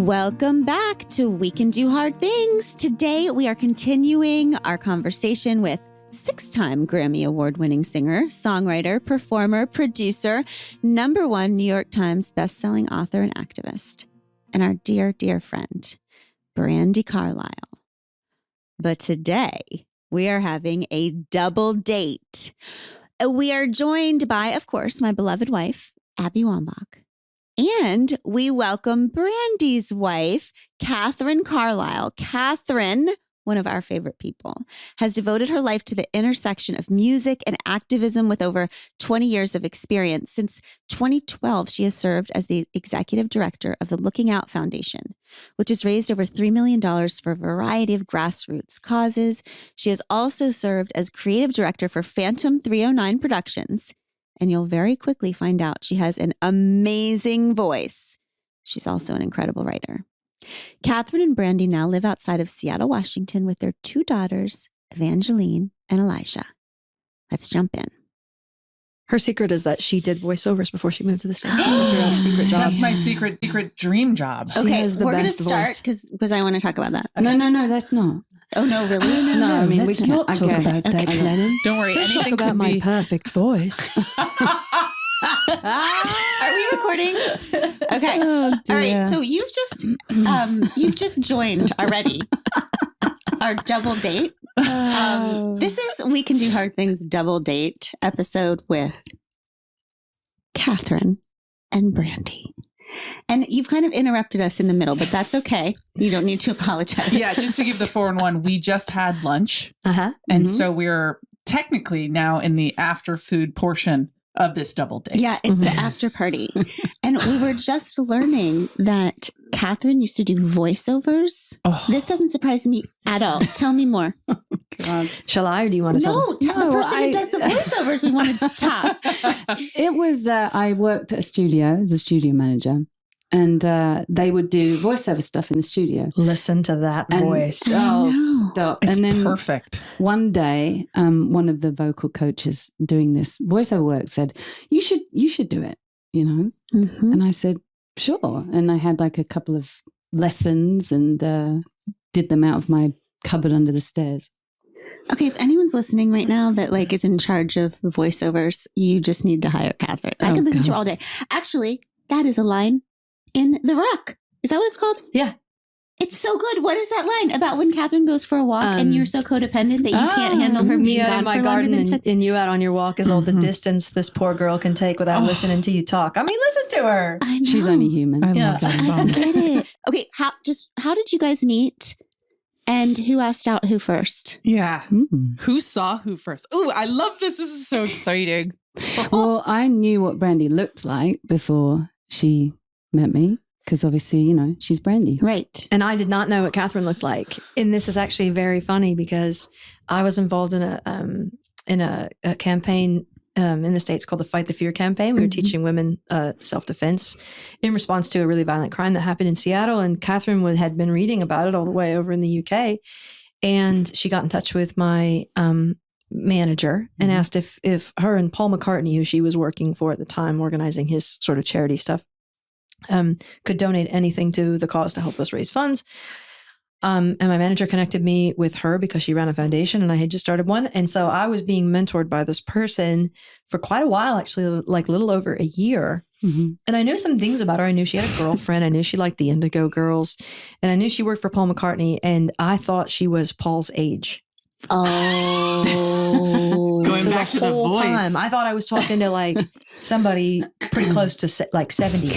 Welcome back to We Can Do Hard Things. Today, we are continuing our conversation with 6-time Grammy Award-winning singer, songwriter, performer, producer, #1 New York Times bestselling author and activist, and our dear, dear friend, Brandi Carlile. But today, we are having a double date. We are joined by, of course, my beloved wife, Abby Wambach. And we welcome Brandi's wife, Catherine Carlile. Catherine, one of our favorite people, has devoted her life to the intersection of music and activism with over 20 years of experience. Since 2012, she has served as the executive director of the Looking Out Foundation, which has raised over $3 million for a variety of grassroots causes. She has also served as creative director for Phantom 309 Productions. And you'll very quickly find out she has an amazing voice. She's also an incredible writer. Catherine and Brandi now live outside of Seattle, Washington with their 2 daughters, Evangeline and Elijah. Let's jump in. Her secret is that she did voiceovers before she moved to the States. That's her secret job. That's my secret dream job. Okay, we're going to start because I want to talk about that. Okay. No, that's not. Oh, no, really? No, I mean, let's not talk about that, Glennon. Don't worry. Don't talk about my perfect voice. Are we recording? Okay. Oh, all right. So you've just joined already our double date. This is We Can Do Hard Things double date episode with Catherine and Brandi. And you've kind of interrupted us in the middle, but that's okay. You don't need to apologize. Yeah, just to give the 4-in-1, we just had lunch. And so we're technically now in the after food portion of this double date. Yeah, it's the after party. And we were just learning that Catherine used to do voiceovers. Oh. This doesn't surprise me at all. Tell me more. God. Shall I, or do you want to tell? No, tell the person who does the voiceovers. We want to talk. It was, I worked at a studio as a studio manager, and they would do voiceover stuff in the studio. Listen to that voice. Oh, stop. It's and then perfect. One day, one of the vocal coaches doing this voiceover work said, you should do it, you know? Mm-hmm. And I said, sure. And I had like a couple of lessons and did them out of my cupboard under the stairs. Okay, if anyone's listening right now that like is in charge of voiceovers, you just need to hire Catherine. I could listen to her all day. Actually, that is a line in The Rock. Is that what it's called? Yeah. It's so good. What is that line about when Catherine goes for a walk and you're so codependent that you can't handle her being gone in my for garden longer than and you out on your walk is all the distance this poor girl can take without listening to you talk. I mean, listen to her. I know. She's only human. I love that song. I get it. Okay, how did you guys meet? And who asked out who first? Yeah. Who saw who first? Ooh, I love this. This is so exciting. Well, I knew what Brandi looked like before she met me. Because obviously, you know, she's Brandi. Right. And I did not know what Catherine looked like. And this is actually very funny because I was involved in a campaign in the States called the Fight the Fear campaign. We were teaching women self-defense in response to a really violent crime that happened in Seattle. And Catherine had been reading about it all the way over in the UK. And she got in touch with my manager and asked if her and Paul McCartney, who she was working for at the time, organizing his sort of charity stuff, could donate anything to the cause to help us raise funds. And my manager connected me with her because she ran a foundation and I had just started one. And so I was being mentored by this person for quite a while, actually, like a little over a year. Mm-hmm. And I knew some things about her. I knew she had a girlfriend. I knew she liked the Indigo Girls. And I knew she worked for Paul McCartney. And I thought she was Paul's age. Oh. Going back to the voice. Time, I thought I was talking to like somebody pretty close to like 70.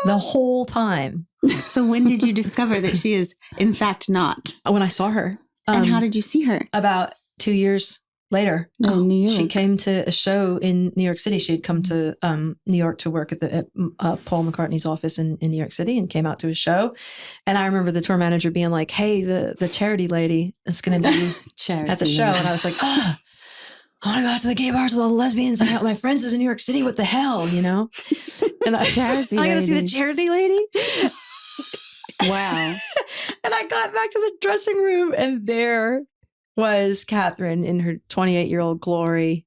The whole time. So when did you discover that she is in fact not? When I saw her. And how did you see her? About 2 years later. In New York. She came to a show in New York City. She had come to New York to work at Paul McCartney's office in New York City and came out to a show. And I remember the tour manager being like, hey, the charity lady is going to be at the show. And I was like, oh, I want to go out to the gay bars with all the lesbians and hang out with my friends in New York City. What the hell, you know? And I got to see the charity lady. Wow. And I got back to the dressing room and there was Catherine in her 28-year-old glory.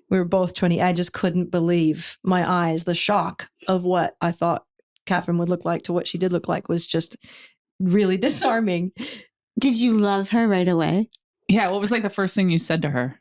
We were both 20. I just couldn't believe my eyes, the shock of what I thought Catherine would look like to what she did look like was just really disarming. Did you love her right away? Yeah. What was like the first thing you said to her?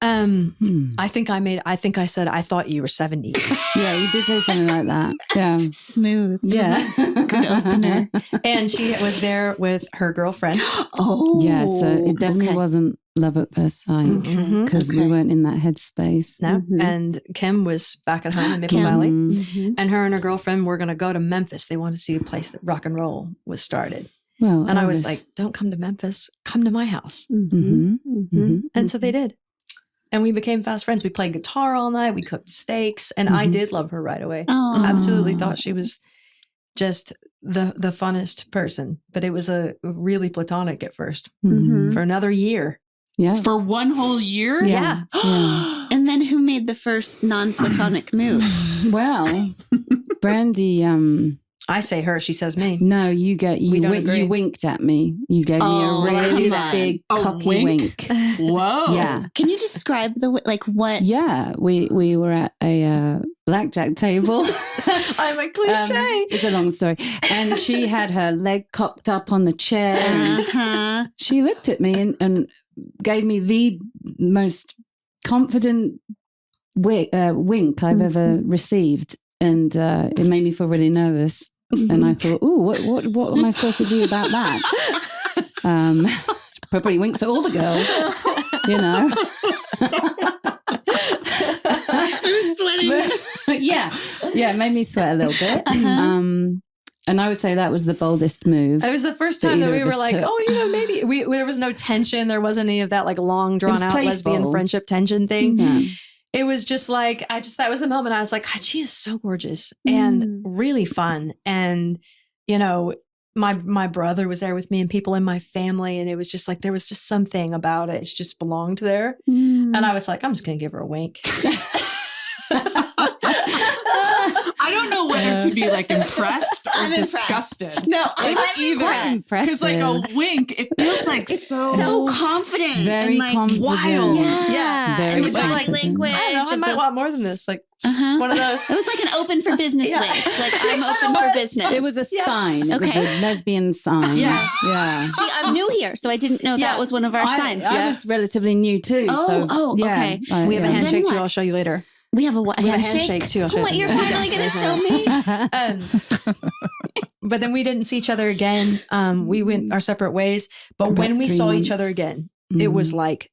I think I said, I thought you were 70. Yeah, you did say something like that. Yeah. Smooth. Yeah. Good opener. And she was there with her girlfriend. Oh. Yeah, so it definitely okay. wasn't love at first sight because we weren't in that headspace. No. Mhm. And Kim was back at home in Maple Kim. Valley. Mhm. And her and her girlfriend were going to go to Memphis. They wanted to see a place that rock and roll was started. Well, And I was like, don't come to Memphis. Come to my house. Mhm. Mhm. And so they did. And we became fast friends. We played guitar all night. We cooked steaks. And I did love her right away. Oh. Absolutely thought she was just the funnest person. But it was a really platonic at first Mhm. for another year. yeah. For one whole year? Yeah. Yeah. And then who made the first non-platonic move? Well, Brandy, I say her, she says me. no, you We don't agree. you winked at me. You gave Oh, me a I really do that. big A cocky wink? wink. Whoa. Yeah. Can you describe like what? Yeah, we were at a blackjack table. I'm a cliche. It's a long story. And she had her leg cocked up on the chair. And Uh-huh. she looked at me and gave me the most confident wink I've ever received. And it made me feel really nervous. And I thought, oh, what am I supposed to do about that? Probably winks at all the girls, you know. I'm sweating. yeah, it made me sweat a little bit. And I would say that was the boldest move. It was the first time that either we of were us like, took. oh, maybe there was no tension. There wasn't any of that like long drawn was out lesbian playful. friendship tension thing. Yeah. It was just like, that was the moment I was like, God, she is so gorgeous and really fun. And, you know, my brother was there with me and people in my family. And it was just like, there was just something about it. It just belonged there. And I was like, I'm just going to give her a wink. I don't know whether to be like impressed or I'm disgusted. impressed. No, I'm It's quite Because like a wink, it feels like It's so, so confident Very and like confident. wild. Yeah, Very and the It was like, body confident. language. I don't know, I of might the- want more than this. Like, just one of those. It was like an open for business Yeah. wink. Like I'm open for business. It was a sign. It Okay. was a lesbian sign. Yes. Yeah. See, I'm new here, so I didn't know that was one of our signs. I was relatively new too. Oh, yeah, okay. We have a So then handshake too. what? I'll show you later. We have a what? We have a handshake? handshake too. I'll show you What? You're later. finally going to show me? But then we didn't see each other again. We went our separate ways. But About when we 3 saw months. each other again, it was like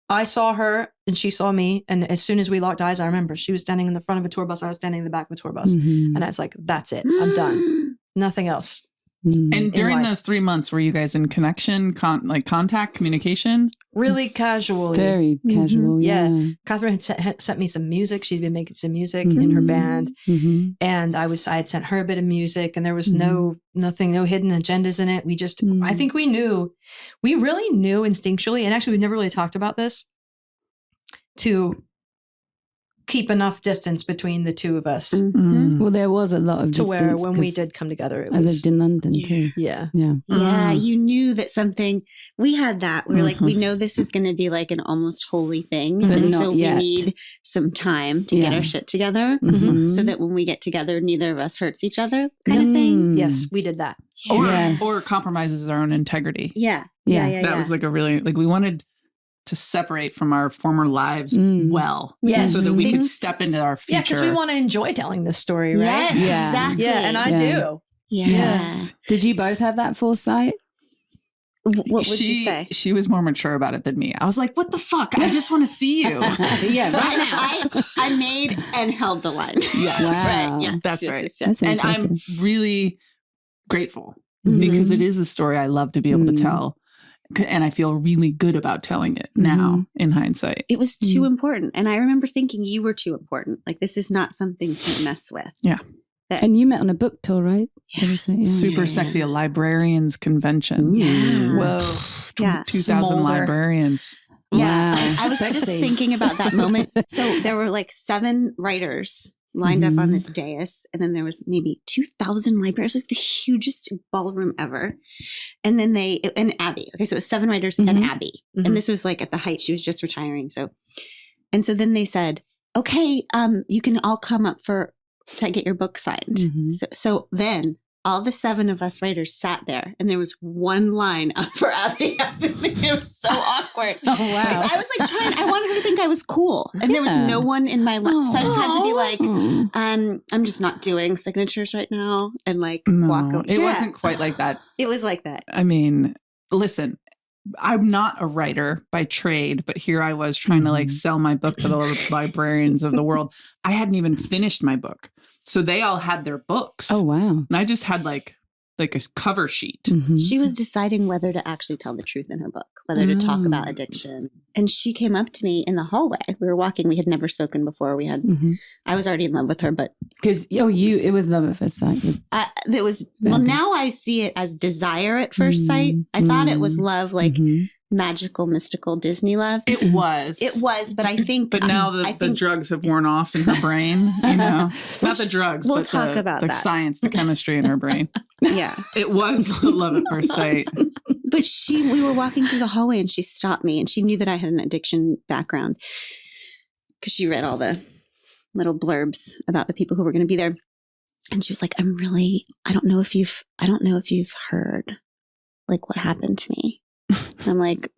I saw her and she saw me. And as soon as we locked eyes, I remember she was standing in the front of a tour bus. I was standing in the back of the tour bus. Mhm. And I was like, that's it. I'm done. Nothing else. Mhm. And during life. those 3 months, were you guys in connection, contact, communication? Really casually. Very casual. Yeah. Yeah. Catherine had sent me some music. She'd been making some music in her band. Mm-hmm. And I had sent her a bit of music and there was no hidden agendas in it. We just, I think we really knew instinctually, and actually we've never really talked about this, to keep enough distance between the two of us Well, there was a lot of to distance where when we 'cause did come together, it I was, lived in London too. yeah. Yeah. Yeah, you knew that something, we had that. We were like, we know this is going to be like an almost holy thing. But and not so yet. we need some time to get Yeah. our shit together Mhm. so that when we get together, neither of us hurts each other kind of thing. Yes, we did that. Yes. Or compromises our own integrity. Yeah. Yeah. Yeah. That was like a really, like we wanted to separate from our former lives well. Yes. So that we could Things- step into our future. Yeah, because we want to enjoy telling this story, right? Yes, Yeah. exactly. Yeah, and I Yeah. do. Yeah. Yes. Did you both have that foresight? What would you say? She was more mature about it than me. I was like, what the fuck? I just want to see you. Yeah, right now. I made and held the line. Yes. Wow. Right. Yes, That's yes, right. yes, yes. That's And impressive. I'm really grateful Mhm. because it is a story I love to be able to tell. And I feel really good about telling it now in hindsight. It was too important. And I remember thinking you were too important. Like, this is not something to mess with. Yeah. And you met on a book tour, right? Yeah. Super sexy, a librarians convention. Yeah. Whoa. Yeah. 2,000 Smolder. librarians. Yeah. Wow. I was just Sexy. thinking about that moment. So there were like 7 writers lined up on this dais. And then there was maybe 2,000 librarians. It was the hugest ballroom ever. And then and Abby. Okay. So it was 7 writers and Abby. And this was like at the height. She was just retiring. So then they said, okay, you can all come up for to get your book signed. Mhm. So then all the 7 of us writers sat there and there was one line up for Abby. It was so awkward. Oh, wow. Because I was like I wanted her to think I was cool. And there was Yeah. no one in my life. So I just had to be like, Mm. I'm just not doing signatures right now and like No, walk away. it Yeah. wasn't quite like that. It was like that. I mean, listen, I'm not a writer by trade, but here I was trying to like sell my book to the librarians of the world. I hadn't even finished my book. So they all had their books. Oh, wow. And I just had like a cover sheet. Mhm. She was deciding whether to actually tell the truth in her book, whether to talk about addiction. And she came up to me in the hallway. We were walking. We had never spoken before. I was already in love with her, but Because it was love at first sight. there was, well, now I see it as desire at first sight. I thought it was love, like Mhm. magical, mystical Disney love. It was. It was, but I think. But now the drugs have worn off in her brain, not the drugs, we'll but talk about the that. science, the chemistry in her brain. Yeah. It was love at first sight. But we were walking through the hallway and she stopped me and she knew that I had an addiction background because she read all the little blurbs about the people who were going to be there. And she was like, I don't know if you've heard like what happened to me. And I'm like,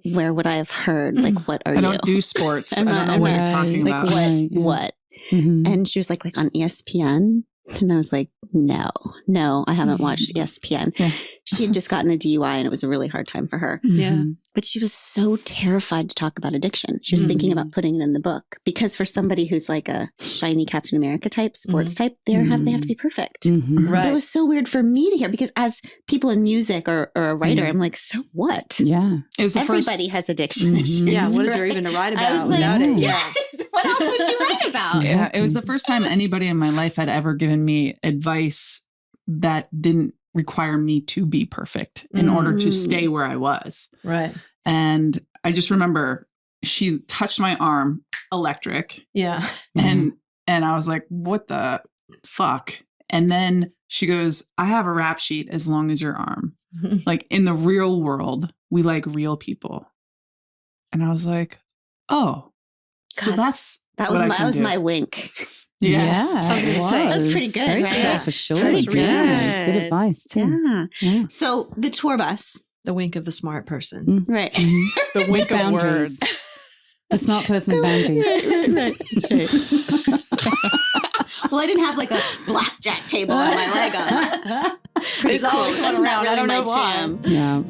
where would I have heard? Like, what are you? I don't do sports. I don't know what you're talking like, about. What? Mhm. And she was like on ESPN. And I was like, no, I haven't watched ESPN. Yeah. She had just gotten a DUI and it was a really hard time for her. Yeah. Mhm. But she was so terrified to talk about addiction. She was thinking about putting it in the book because for somebody who's like a shiny Captain America type, sports type, they have to be perfect. Mhm. But it was so weird for me to hear because as people in music or a writer, I'm like, so what? Yeah. It was the Everybody has addiction issues. Yeah. What is right? there even to write I was about like, without it? yes. What else would you write about? Yeah, it was the first time anybody in my life had ever given me advice that didn't require me to be perfect in order to stay where I was. Right. And I just remember she touched my arm, electric, Yeah. and I was like, what the fuck? And then she goes, I have a rap sheet as long as your arm. Like in the real world, we like real people. And I was like, oh. So God, that's that what I was can do. my wink. Yes. Yeah, I was it gonna say, that's was. pretty good, Very right? self-assured. Pretty Yeah. good. Good advice too. Yeah. Yeah. So the tour bus, The wink of the smart person. Mm. right? Mhm. The wink of Boundaries. words. The smart person with boundaries. right. That's right. Well, I didn't have like a blackjack table on my Lego. It's pretty There's cool. always one That's not around. I really don't my know why. jam. Yeah.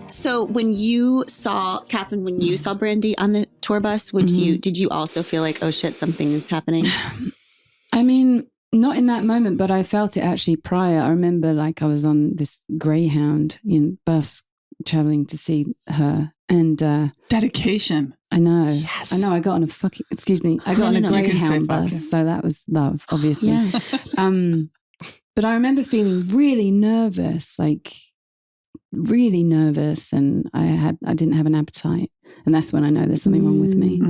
So when you saw Catherine, when you saw Brandy on the tour bus, did you also feel like, oh shit, something is happening? I mean, not in that moment, but I felt it actually prior. I remember like I was on this Greyhound bus traveling to see her and Dedication. I know. Yes. I know. I got on a fucking, excuse me. I got on a No. You can say Greyhound fuck, bus. yeah. So that was love, obviously. Yes. But I remember feeling really nervous, like really nervous. And I didn't have an appetite. And that's when I know there's something wrong with me.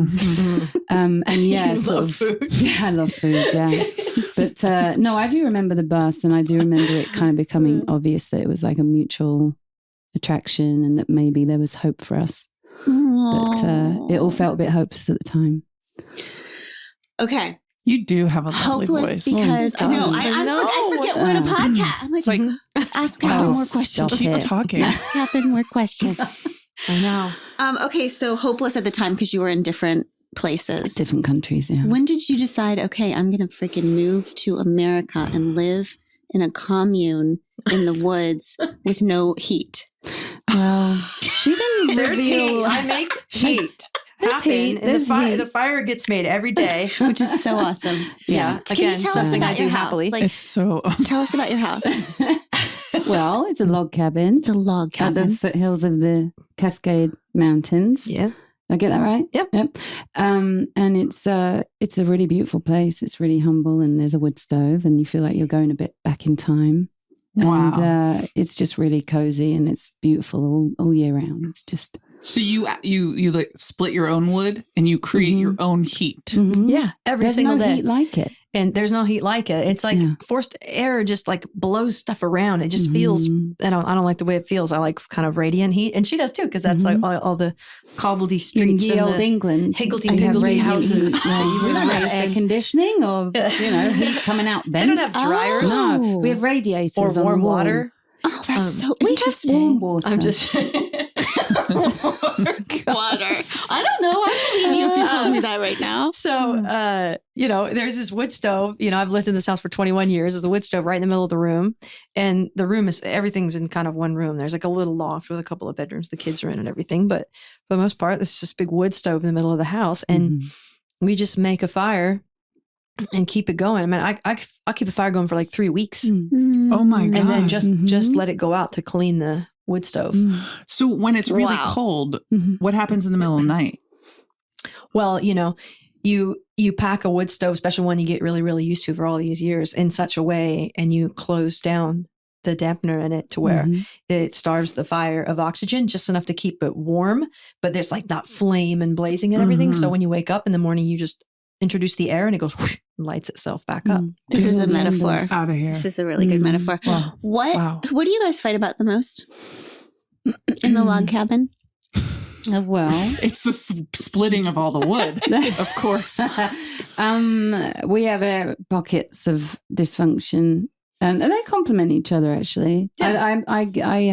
And yeah, You sort love of, food. yeah, I love food. Yeah. But no, I do remember the bus and I do remember it kind of becoming obvious that it was like a mutual attraction and that maybe there was hope for us. But it all felt a bit hopeless at the time. Okay. You do have a lovely Hopeless voice. because Oh, I know. does. I forget we're in a podcast. I'm like, It's like, ask Catherine more stop questions. keep it. talking. Ask Catherine more questions. I know. Okay, so hopeless at the time because you were in different places. Different countries, yeah. When did you decide, okay, I'm going to freaking move to America and live in a commune in the woods with no heat? Well, she didn't There's heat. reveal. I make heat There's happen. heat. And There's heat. the fire gets made every day. Which is so awesome. Yeah. Can Again, you tell us something about I do your happily. house? Like, It's so. tell us about your house. Well, it's a log cabin It's a log at the cabin. foothills of the Cascade Mountains. Yeah. Did I get that right? Yep. And it's a really beautiful place. It's really humble, and there's a wood stove, and you feel like you're going a bit back in time. Wow. And it's just really cozy, and it's beautiful all year round. It's just So you like split your own wood and you create your own heat. Mhm. Yeah. Every There's single no day. heat like it. and there's no heat like it. It's like forced air just like blows stuff around. It just feels, I don't like the way it feels. I like kind of radiant heat. And she does too, because that's like all the cobbledy streets in and old the England. higgledy-piggledy houses. You would have air conditioning or, heat coming out vents. They don't have dryers. No, we have radiators or on warm the wall. water. Oh, that's so We have interesting. warm water. I'm just... Water. I don't know. I believe you if you told me that right now. So, there's this wood stove. I've lived in this house for 21 years. There's a wood stove right in the middle of the room. And the room everything's in kind of one room. There's like a little loft with a couple of bedrooms the kids are in and everything. But for the most part, this is this big wood stove in the middle of the house. And we just make a fire and keep it going. I mean, I'll keep a fire going for like 3 weeks. Oh my God. And then just let it go out to clean the wood stove. So when it's really cold, what happens in the middle of the night? Well, you pack a wood stove, especially one you get really, really used to for all these years, in such a way, and you close down the dampener in it to where it starves the fire of oxygen just enough to keep it warm, but there's like that flame and blazing and everything. So when you wake up in the morning, you just introduce the air and it goes whoosh, and lights itself back up. This is a metaphor. Out of here. This is a really good metaphor. Wow. What do you guys fight about the most in the log cabin? Well, it's the splitting of all the wood, of course. We have pockets of dysfunction, and they complement each other. Actually, I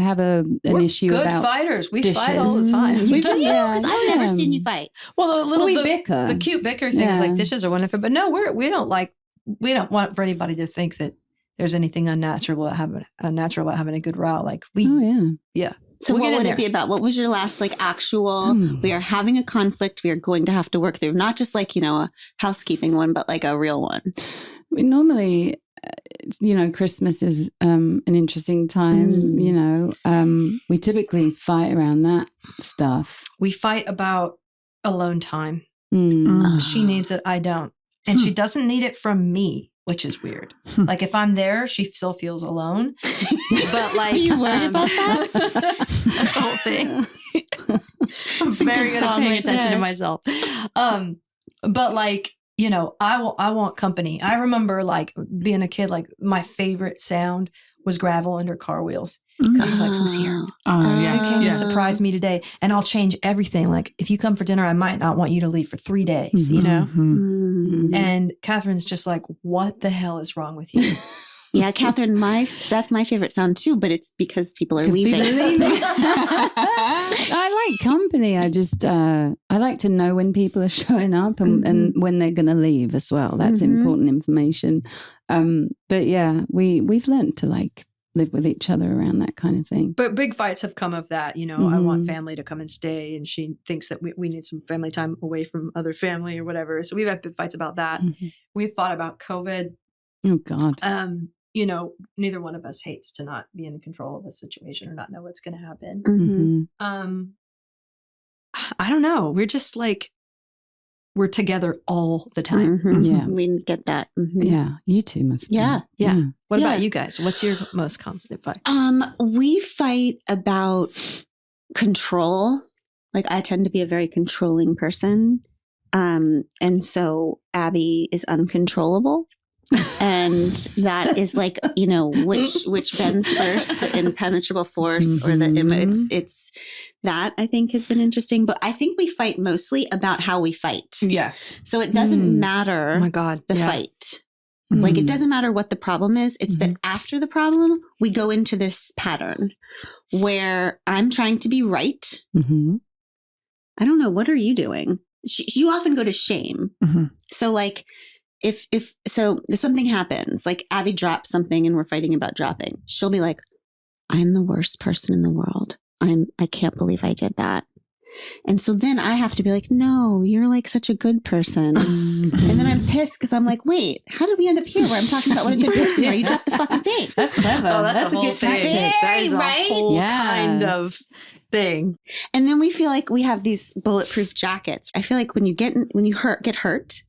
have an issue good about fighters. We dishes. fight all the time. Do you? Because I've never seen you fight. Well, we bicker. The cute bicker things like dishes are wonderful, but no, we don't want for anybody to think that there's anything unnatural about having a good row. Like yeah. So what would it be about? What was your last actual, we are having a conflict we are going to have to work through, not just a housekeeping one, but like a real one? We normally, Christmas is an interesting time, we typically fight around that stuff. We fight about alone time. Mm. She needs it, I don't. And she doesn't need it from me, which is weird. Like if I'm there, she still feels alone. But do you worry about that? That's the whole thing. I'm very good at paying attention to myself. But I want company. I remember being a kid, my favorite sound was gravel under car wheels. Because I was like, who's here? Who came to surprise me today? And I'll change everything. Like if you come for dinner, I might not want you to leave for 3 days, And Catherine's just like, what the hell is wrong with you? Yeah, Catherine, that's my favorite sound too, but it's because people are leaving. I like company. I just, I like to know when people are showing up and when they're going to leave as well. That's important information. But yeah, we've learned to live with each other around that kind of thing. But big fights have come of that. I want family to come and stay, and she thinks that we need some family time away from other family or whatever. So we've had big fights about that. We've fought about COVID. Oh God. Neither one of us hates to not be in control of a situation or not know what's going to happen. I don't know. We're just we're together all the time. Yeah. We get that. Yeah. You two must be. Yeah. What about you guys? What's your most constant fight? We fight about control. I tend to be a very controlling person. And so Abby is uncontrollable. And that is which bends first, the impenetrable force or the it's that I think has been interesting. But I think we fight mostly about how we fight. Yes. So it doesn't matter. Oh my God. The fight. It doesn't matter what the problem is. It's that after the problem, we go into this pattern where I'm trying to be right. I don't know. What are you doing? You often go to shame. So if something happens, Abby drops something and we're fighting about dropping, she'll be like, I'm the worst person in the world. I can't believe I did that. And so then I have to be like, no, you're such a good person. And then I'm pissed because I'm like, wait, how did we end up here where I'm talking about what a good person you are? You dropped the fucking thing. That's clever. Oh, that's a good tactic. That is a whole kind of thing. And then we feel like we have these bulletproof jackets. I feel like when you get hurt,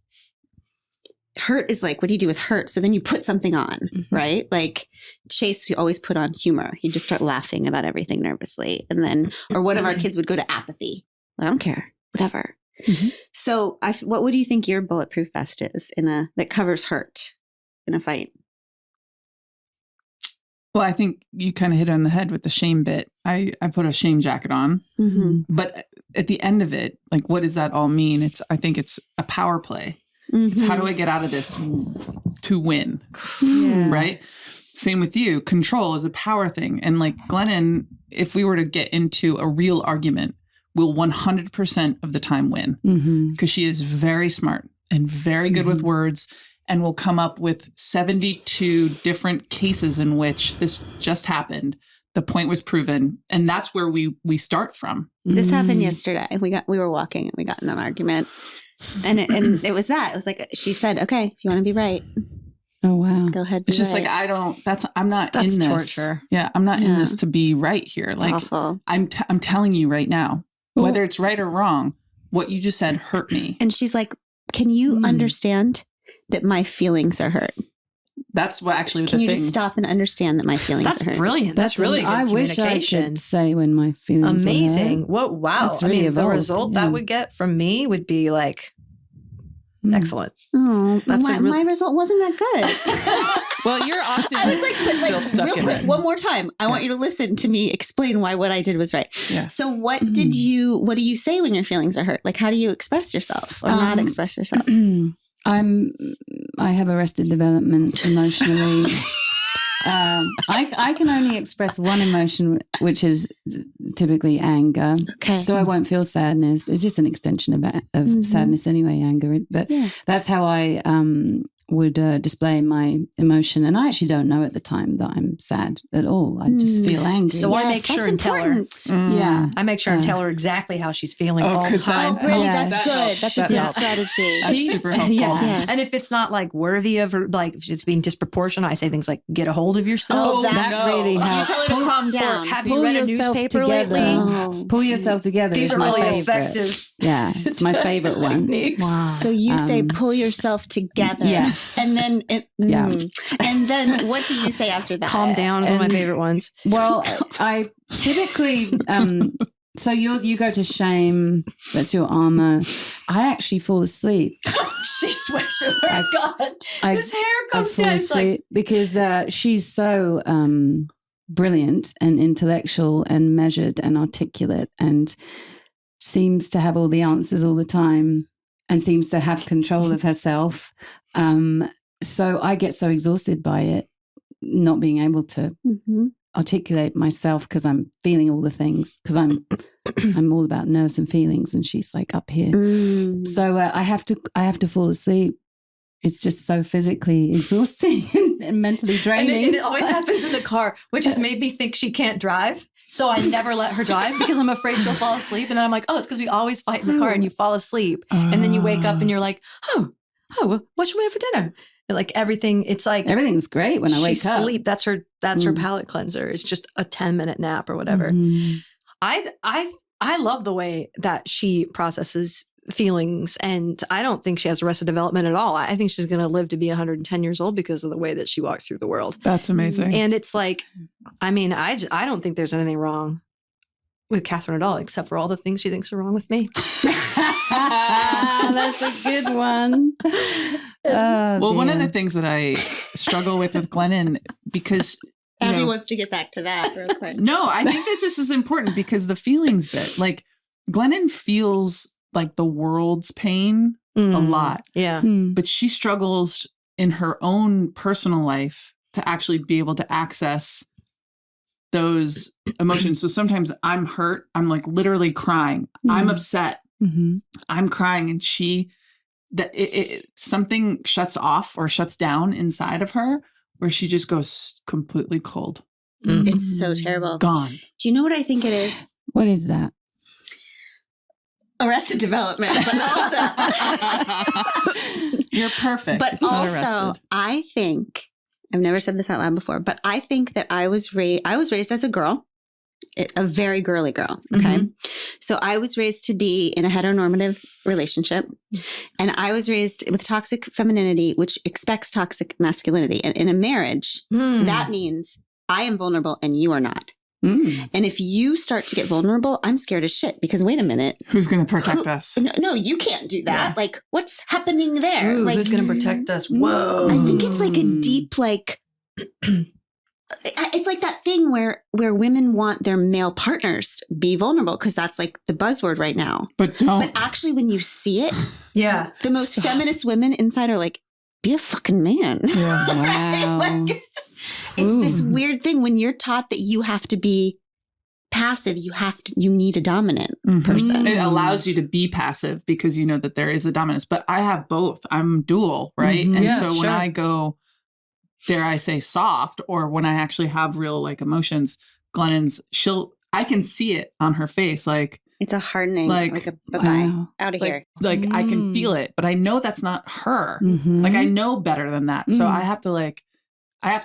hurt is what do you do with hurt? So then you put something on, right? Chase, you always put on humor. You just start laughing about everything nervously. And then, or one of our kids would go to apathy. I don't care, whatever. So what do you think your bulletproof vest is that covers hurt in a fight? Well, I think you kind of hit it on the head with the shame bit. I put a shame jacket on, but at the end of it, like, what does that all mean? I think it's a power play. It's how do I get out of this to win? Right? Same with you. Control is a power thing. And like Glennon, if we were to get into a real argument, will 100% of the time win because she is very smart and very good with words and will come up with 72 different cases in which this just happened. The point was proven. And that's where we start from. This happened yesterday. We were walking and we got in an argument. And it was that. It was like, she said, okay, if you want to be right. Oh, wow. Go ahead. It's just like, I'm not in this. Torture. Yeah. I'm not in this to be right here. It's like awful. I'm telling you right now, whether it's right or wrong, what you just said hurt me. And she's like, can you understand that my feelings are hurt? That's what actually was Can the you thing. just stop and understand that my feelings That's are hurt? brilliant. That's really good I wish I communication. could say when my feelings Amazing. were hurt. What? Wow. That's really the evolved, result that would get from me would be like excellent. Oh, That's my result wasn't that good. Well, you're often I was still stuck real in quick, it. one more time. I want you to listen to me explain why what I did was right. Yeah. So what do you say when your feelings are hurt? Like, how do you express yourself or not express yourself? I have arrested development emotionally. I can only express one emotion, which is typically anger. Okay. So I won't feel sadness. It's just an extension of sadness anyway, anger. But that's how I would display my emotion. And I actually don't know at the time that I'm sad at all. I just feel angry. So I make sure and tell her. Yeah. I make sure and tell her exactly how she's feeling all the time. Oh, Brandy, Yeah. that's That good. helps. That's a That good helps. strategy. That's super helpful. Yeah. And if it's not like worthy of her, like if it's being disproportionate, I say things like "get a hold of yourself." Oh, That's no. really You how. tell her to calm down. Have you Pull read a yourself newspaper together. lately? Oh. Pull yourself together. These is are my really favorite. effective. Yeah, it's my favorite one. techniques. So you say pull yourself together. Yes. And then and then what do you say after that? Calm down is one of my And- favorite ones. Well, I typically, so you go to shame, that's your armor. I actually fall asleep. She swears, oh my God, I- this hair I comes fall down. It's like, asleep because she's so brilliant and intellectual and measured and articulate and seems to have all the answers all the time and seems to have control of herself. So I get so exhausted by it, not being able to articulate myself because I'm feeling all the things because I'm all about nerves and feelings, and she's like up here. So I have to fall asleep. It's just so physically exhausting and mentally draining. and it always happens in the car, which has made me think she can't drive. So I never let her drive because I'm afraid she'll fall asleep. And then I'm like, oh, it's because we always fight in the car and you fall asleep. And then you wake up and you're like, oh, what should we have for dinner? And like everything, it's like Everything's great when I wake up. Sleep. That's her palate cleanser. It's just a 10-minute nap or whatever. I love the way that she processes feelings, and I don't think she has arrested development at all. I think she's going to live to be 110 years old because of the way that she walks through the world. That's amazing. And it's like, I mean, I don't think there's anything wrong with Catherine at all, except for all the things she thinks are wrong with me. That's a good one. Well, one of the things that I struggle with Glennon, because Abby wants to get back to that real quick. no, I think that this is important because the feelings bit, like Glennon feels like the world's pain a lot, Yeah. but she struggles in her own personal life to actually be able to access those emotions. So sometimes I'm hurt. I'm like literally crying. I'm upset. I'm crying, and something shuts off or shuts down inside of her where she just goes completely cold. It's so terrible. Gone. Do you know what I think it is? What is that? Arrested development, but also You're perfect. But It's not also, arrested. I think I've never said this out loud before, but I think that I was raised as a girl, a very girly girl. Okay, so I was raised to be in a heteronormative relationship, and I was raised with toxic femininity, which expects toxic masculinity. And in a marriage, that means I am vulnerable and you are not. And if you start to get vulnerable, I'm scared as shit because wait a minute. Who's going to protect us? No, you can't do that. Yeah. Like, what's happening there? Ooh, like, who's going to protect us? Whoa. I think it's like a deep, like, it's like that thing where women want their male partners to be vulnerable because that's like the buzzword right now. But don't. But actually, when you see it, Yeah. the most feminist women inside are like, be a fucking man. Wow. Like, it's this weird thing when you're taught that you have to be passive, you need a dominant person. It allows you to be passive because you know that there is a dominance. But I have both. I'm dual, right? And Yeah, so when sure. I go, dare I say soft, or when I actually have real like emotions, Glennon's, I can see it on her face. Like, It's a hardening, like a bye-bye, Wow. out of here. like I can feel it, but I know that's not her. Like I know better than that. So I have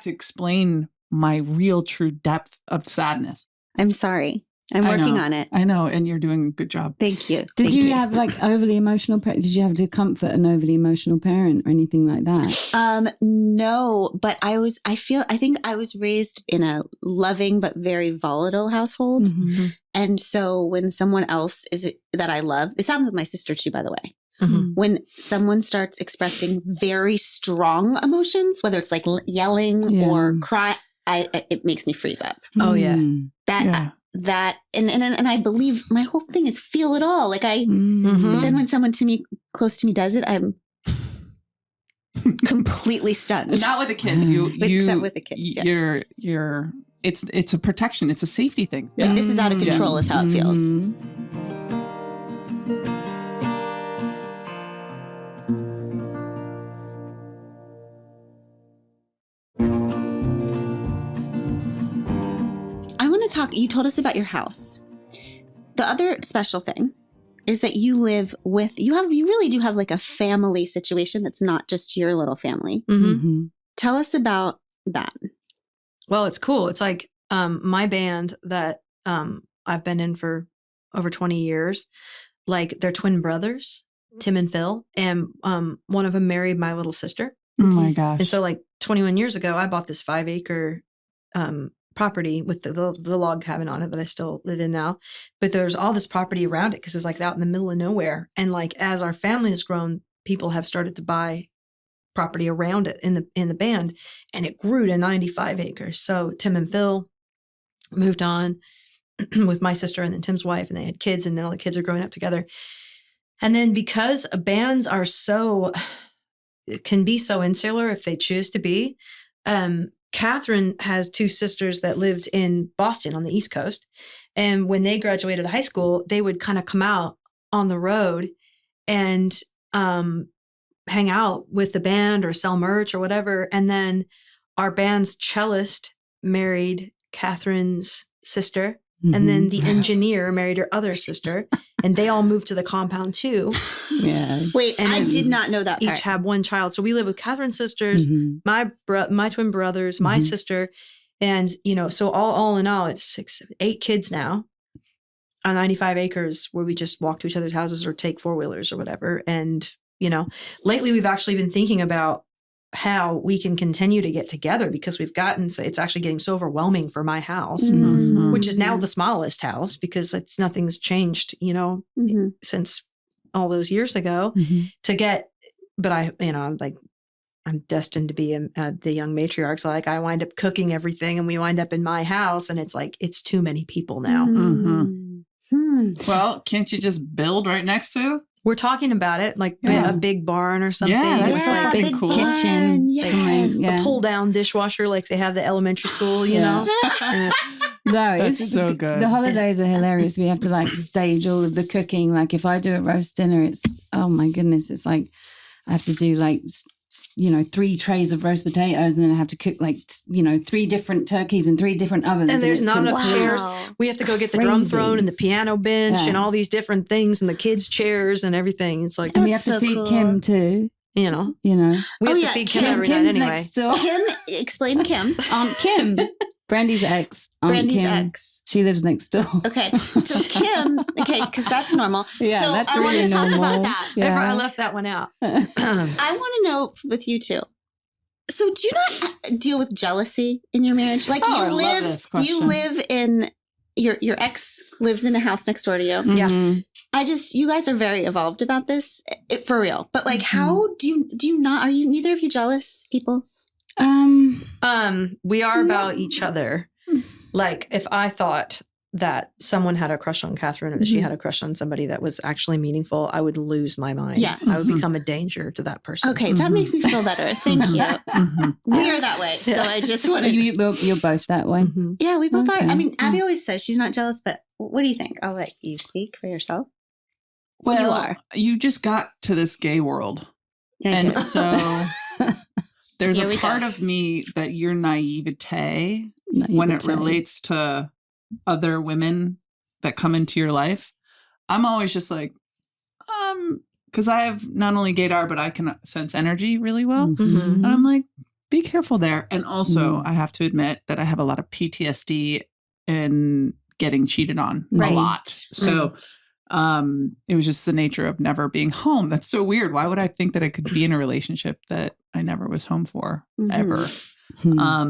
to explain my real true depth of sadness. I'm sorry. I'm I working know. on it. I know. And you're doing a good job. Thank you. Did Thank you have like overly emotional? Did you have to comfort an overly emotional parent or anything like that? No, but I think I was raised in a loving but very volatile household. Mm-hmm. And so when someone else that I love, this happens with my sister too, by the way. Mhm. When someone starts expressing very strong emotions, whether it's like yelling or cry, it makes me freeze up. Oh, yeah. That and I believe my whole thing is feel it all. Like but Mhm. then when someone close to me does it, I'm completely stunned. Not with the kids. Except with the kids. Yeah. It's a protection. It's a safety thing. Like, this is out of control is how it feels. I want to talk, you told us about your house. The other special thing is that you live with, you really do have like a family situation that's not just your little family. Mhm. Tell us about that. Well, it's cool. It's like my band that I've been in for over 20 years, like they're twin brothers, Tim and Phil, and one of them married my little sister. Oh my gosh. And so like 21 years ago, I bought this 5-acre property with the log cabin on it that I still live in now. But there's all this property around it because it's like out in the middle of nowhere. And like as our family has grown, people have started to buy property around it in the band, and it grew to 95 acres. So Tim and Phil moved on with my sister and then Tim's wife, and they had kids, and now the kids are growing up together. And then because bands are can be so insular if they choose to be, Catherine has two sisters that lived in Boston on the East Coast. And when they graduated high school, they would kind of come out on the road and hang out with the band or sell merch or whatever. And then our band's cellist married Catherine's sister. And then the engineer married her other sister, and they all moved to the compound too. Yeah. Wait, And I did not know that part. Each have one child. So we live with Catherine's sisters, my twin brothers, my sister. And, so all in all, it's 8 kids now on 95 acres where we just walk to each other's houses or take 4-wheelers or whatever. And, lately we've actually been thinking about how we can continue to get together because it's actually getting so overwhelming for my house, which is now the smallest house because nothing's changed, since all those years ago but I'm destined to be the young matriarch. So like I wind up cooking everything and we wind up in my house and it's like, it's too many people now. Well, can't you just build right next to? We're talking about it, like a big barn or something. Yeah, that's Yeah, something big cool. Kitchen. Yes. A pull down dishwasher like they have the elementary school, know? No, That's so good. The holidays are hilarious. We have to like stage all of the cooking. Like if I do a roast dinner, it's, oh my goodness, it's like I have to do like 3 trays of roast potatoes, and then I have to cook 3 different turkeys in 3 different ovens. And there's not enough chairs. Wow. We have to go get the drum throne and the piano bench Yeah. and all these different things and the kids' chairs and everything. It's like, And we have That's to so feed cool. Kim too. we have Oh, to yeah, feed Kim Kim- every Kim's night anyway. next door. Kim, explain Kim. Aunt Kim, Brandy's ex. Aunt Brandy's Kim. ex. She lives next door. Okay, so Kim, because that's normal. Yeah, so that's I want really to talk normal. about that. Yeah. I left that one out. I want to know with you too. So do you not deal with jealousy in your marriage? Like I love this question. you live in your ex lives in a house next door to you. Yeah. You guys are very evolved about this, for real. But like, how do you not? Are you neither of you jealous people? We are about each other. Like, if I thought that someone had a crush on Catherine or that she had a crush on somebody that was actually meaningful, I would lose my mind. Yes. I would become a danger to that person. Okay, that makes me feel better. Thank you. We are that way. So I just want to. You're both that way. Yeah, we both are. Okay. I mean, Abby always says she's not jealous, but what do you think? I'll let you speak for yourself. Well, You are. You just got to this gay world. I And do. so there's Here a we part go. of me that your naivete when it relates to other women that come into your life, I'm always just like, because I have not only gaydar, but I can sense energy really well. And I'm like, be careful there. And also, I have to admit that I have a lot of PTSD in getting cheated on a lot. So it was just the nature of never being home. That's so weird. Why would I think that I could be in a relationship that I never was home for ever?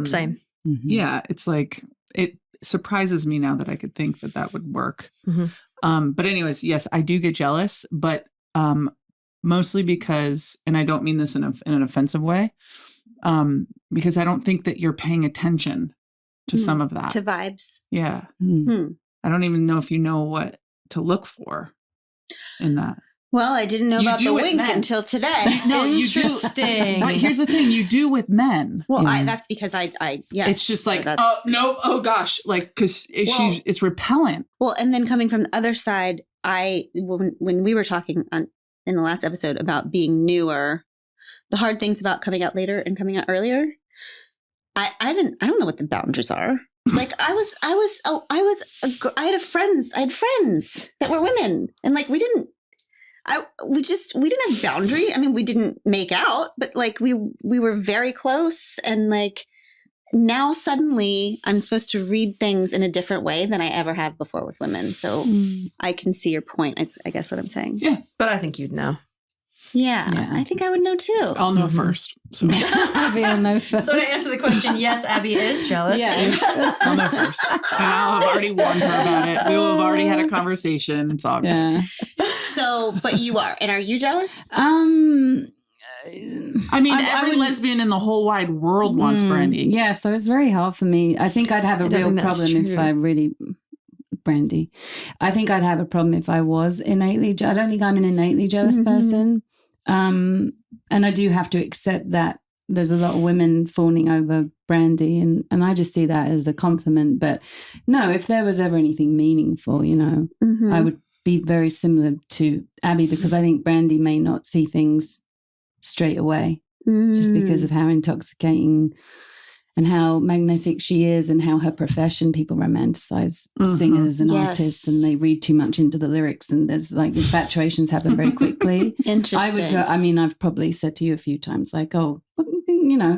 Same. Yeah, it's like, it surprises me now that I could think that that would work. But anyways, yes, I do get jealous, but mostly because, and I don't mean this in an offensive way, because I don't think that you're paying attention to some of that. To vibes. Yeah. Hmm. I don't even know if you know what to look for in that. Well, I didn't know You about do the with wink men. until today. No, you do. Interesting. But here's the thing, you do with men. Well, that's because I yes. It's just like, So oh, no, oh gosh, like, because it's repellent. Well, and then coming from the other side, when we were talking in the last episode about being newer, the hard things about coming out later and coming out earlier, I don't know what the boundaries are. Like I had friends that were women, and like we didn't have boundary. I mean, we didn't make out, but like we were very close, and like now suddenly I'm supposed to read things in a different way than I ever have before with women. So I can see your point. I guess what I'm saying. Yeah. But I think you'd know. Yeah. I think I would know too. I'll know first. So Abby, I'll know first. So to answer the question, yes, Abby is jealous. I'll know first. And I'll have already warned her about it. We will have already had a conversation. It's all good. Yeah. So, but you are, and are you jealous? I mean, every lesbian in the whole wide world wants Brandy. Yeah, so it's very hard for me. I think I'd have a real problem if I really, Brandy. I think I'd have a problem if I was innately. I don't think I'm an innately jealous person, and I do have to accept that there's a lot of women fawning over Brandy, and I just see that as a compliment. But no, if there was ever anything meaningful, I would be very similar to Abby, because I think Brandy may not see things straight away just because of how intoxicating and how magnetic she is, and how her profession, people romanticize singers and artists, and they read too much into the lyrics, and there's like infatuations happen very quickly. Interesting. I've probably said to you a few times like, oh,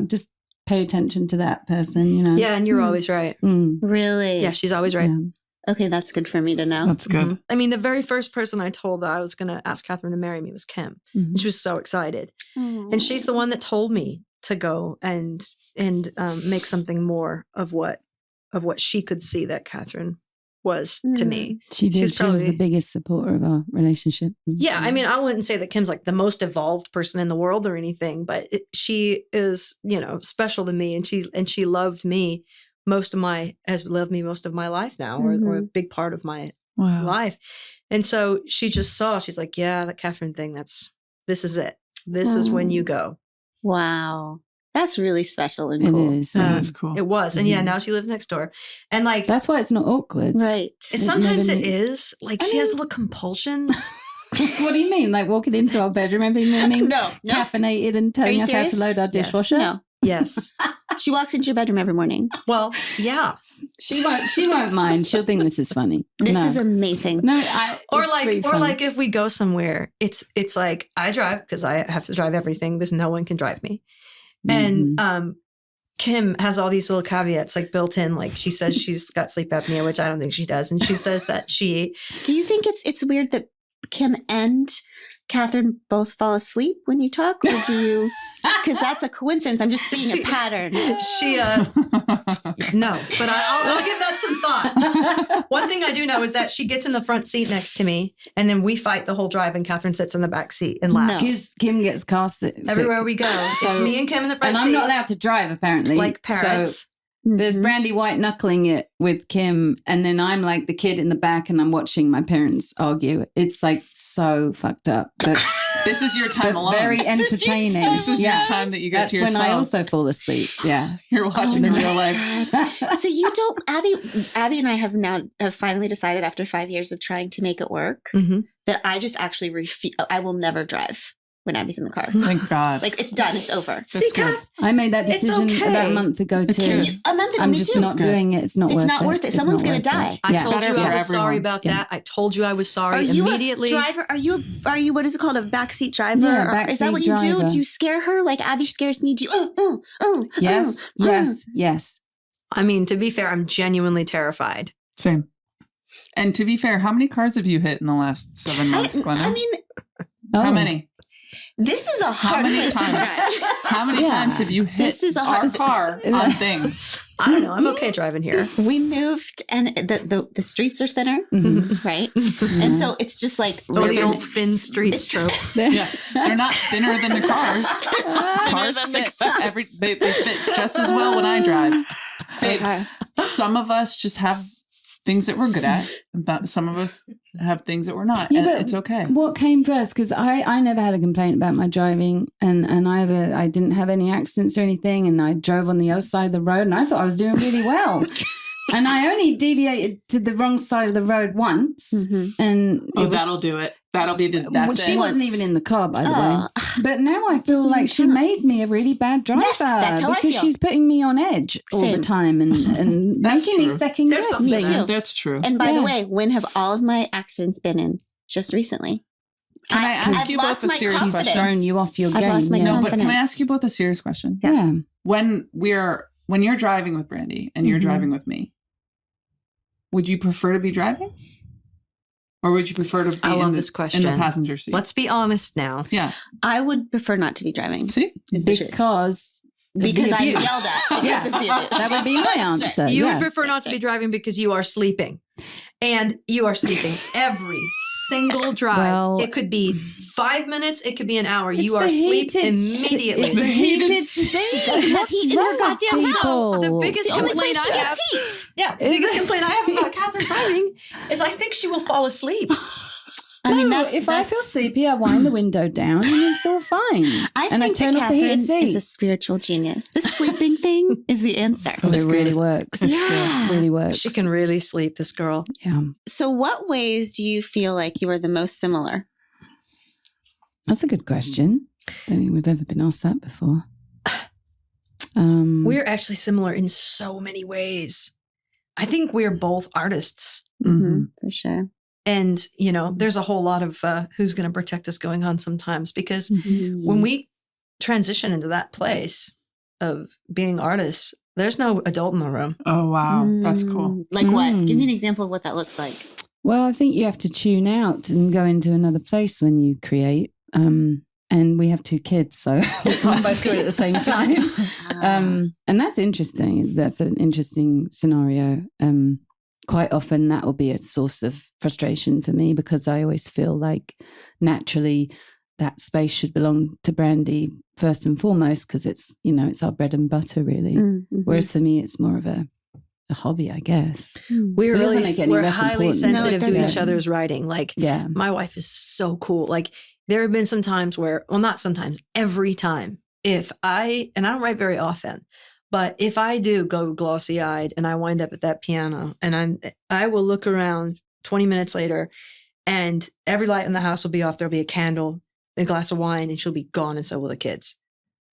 just pay attention to that person, Yeah, and you're always right. Really? Yeah, she's always right. Yeah. Okay, that's good for me to know. That's good. I mean, the very first person I told that I was going to ask Catherine to marry me was Kim. And she was so excited. And she's the one that told me to go and make something more of what she could see that Catherine was to me. She did. She was the biggest supporter of our relationship. Yeah, I mean, I wouldn't say that Kim's like the most evolved person in the world or anything, but she is, special to me, and she loved me has loved me most of my life now, or a big part of my life. And so she just she's like, yeah, that Catherine thing, this is it. This is when you go. Wow. That's really special and It cool. is. That is cool. It was. And now she lives next door. And like, That's why it's not awkward. Right. sometimes it is. Like, she has little compulsions. What do you mean? Like walking into our bedroom every morning, No. caffeinated, and telling you us how serious? to load our Yes. dishwasher? No. Yes. She walks into your bedroom every morning. Well, yeah. She won't mind. She'll think this is funny. This is amazing. No, Or it's pretty like funny. if we go somewhere, it's like I drive because I have to drive everything because no one can drive me. And Kim has all these little caveats like built in. Like she says she's got sleep apnea, which I don't think she does. And she says that Do you think it's weird that Kim and Catherine both fall asleep when you talk, or do you? Because that's a coincidence. I'm just seeing a pattern. She, no, but I'll give that some thought. One thing I do know is that she gets in the front seat next to me, and then we fight the whole drive, and Catherine sits in the back seat and laughs. Because Kim gets car sick. Everywhere we go. It's me and Kim in the front and seat. I'm not allowed to drive, apparently. Like parents. So there's Brandy white knuckling it with Kim, and then I'm like the kid in the back, and I'm watching my parents argue. It's like so fucked up. But this is your time alone. Very entertaining. This is your time that you get That's to yourself. when I also fall asleep. Yeah. You're watching the real life. So you don't, Abby and I have finally decided after 5 years of trying to make it work that I just actually refuse. I will never drive when Abby's in the car. Thank God. Like it's done. It's over. That's good. I made that decision about a month ago too. A month ago, I'm me just too. not doing it. It's not worth it. It's not worth it. It's Someone's not going to worth die. it. I told Better you for I was everyone. sorry about that. I told you I was sorry Are you immediately. a driver? Are you what is it called? A backseat driver? Yeah, Or is that backseat what you do? driver. Do you scare her like Abby scares me? Do you? Yes. I mean, to be fair, I'm genuinely terrified. Same. And to be fair, how many cars have you hit in the last 7 months, Glennon? I mean, how many? this is a hard many place times? to drive. How many times have you hit This is a our hard- car on things? I don't know. I'm okay driving here. We moved and the streets are thinner, right? And so it's just like The old thin streets trope. Yeah, they're not thinner than the cars. Cars fit they fit just as well when I drive. Babe, some of us just have things that we're good at. Some of us have things that we're not. Yeah, and but it's okay. What came first? Because I never had a complaint about my driving, and I didn't have any accidents or anything, and I drove on the other side of the road, and I thought I was doing really well. And I only deviated to the wrong side of the road once, and That'll do it. That'll be that's she it. wasn't even in the car, by the way. But now I feel like she made me a really bad driver that's how I because feel. she's putting me on edge all the Same. time and That's making me true. second There's guess something things. too. That's true. And by the Yeah. way, when have all of my accidents been in? Just recently. Can I ask I've you lost both a my serious confidence. question? Thrown you off your I've game. lost my No, but confidence. can I ask you both a serious question? Yeah. When you're driving with Brandy and you're driving with me, would you prefer to be driving? Or would you prefer to be I love in this question. in the passenger seat? Let's be honest now. Yeah. I would prefer not to be driving. See? Is the truth. Because Because the I'm abuse. yelled at because of the abuse. That would be my That's right. answer. You yeah. would prefer not to be driving because you are sleeping. And you are sleeping every single drive. Well- it could be 5 minutes. It could be an hour. You It's are the asleep heated- immediately. It's the heated seat. She doesn't have heat in her goddamn house. people? The biggest The only complaint place she I have. gets heat. Yeah, the biggest complaint I have about Catherine driving is I think she will fall asleep. I mean, No, that's, if I feel sleepy, I wind the window down and it's all fine. I and I think turn that off the heated Catherine is seat. a spiritual genius. The sleeping thing is the answer. It really works. Yeah. Really works. She can really sleep, this girl. Yeah. So what ways do you feel like you are the most similar? That's a good question. Don't think we've ever been asked that before. We're actually similar in so many ways. I think we're both artists. For sure. And, you know, there's a whole lot of who's going to protect us going on sometimes because Mm-hmm. when we transition into that place of being artists, there's no adult in the room. Oh, wow. That's cool. Like what? Mm. Give me an example of what that looks like. Well, I think you have to tune out and go into another place when you create. And we have 2 kids, so we can't both do it at the same time. And that's interesting. That's an interesting scenario. Quite often that will be a source of frustration for me because I always feel like naturally that space should belong to Brandy first and foremost because it's, you know, it's our bread and butter really. Mm-hmm. Whereas for me, it's more of a hobby, I guess. We're It doesn't really, make any we're less highly important. No, it sensitive to each doesn't. other's writing. Like Yeah. my wife is so cool. Like there have been some times where, well, not sometimes, every time and I don't write very often, but if I do go glossy eyed and I wind up at that piano and I will look around 20 minutes later and every light in the house will be off. There'll be a candle, a glass of wine, and she'll be gone. And so will the kids.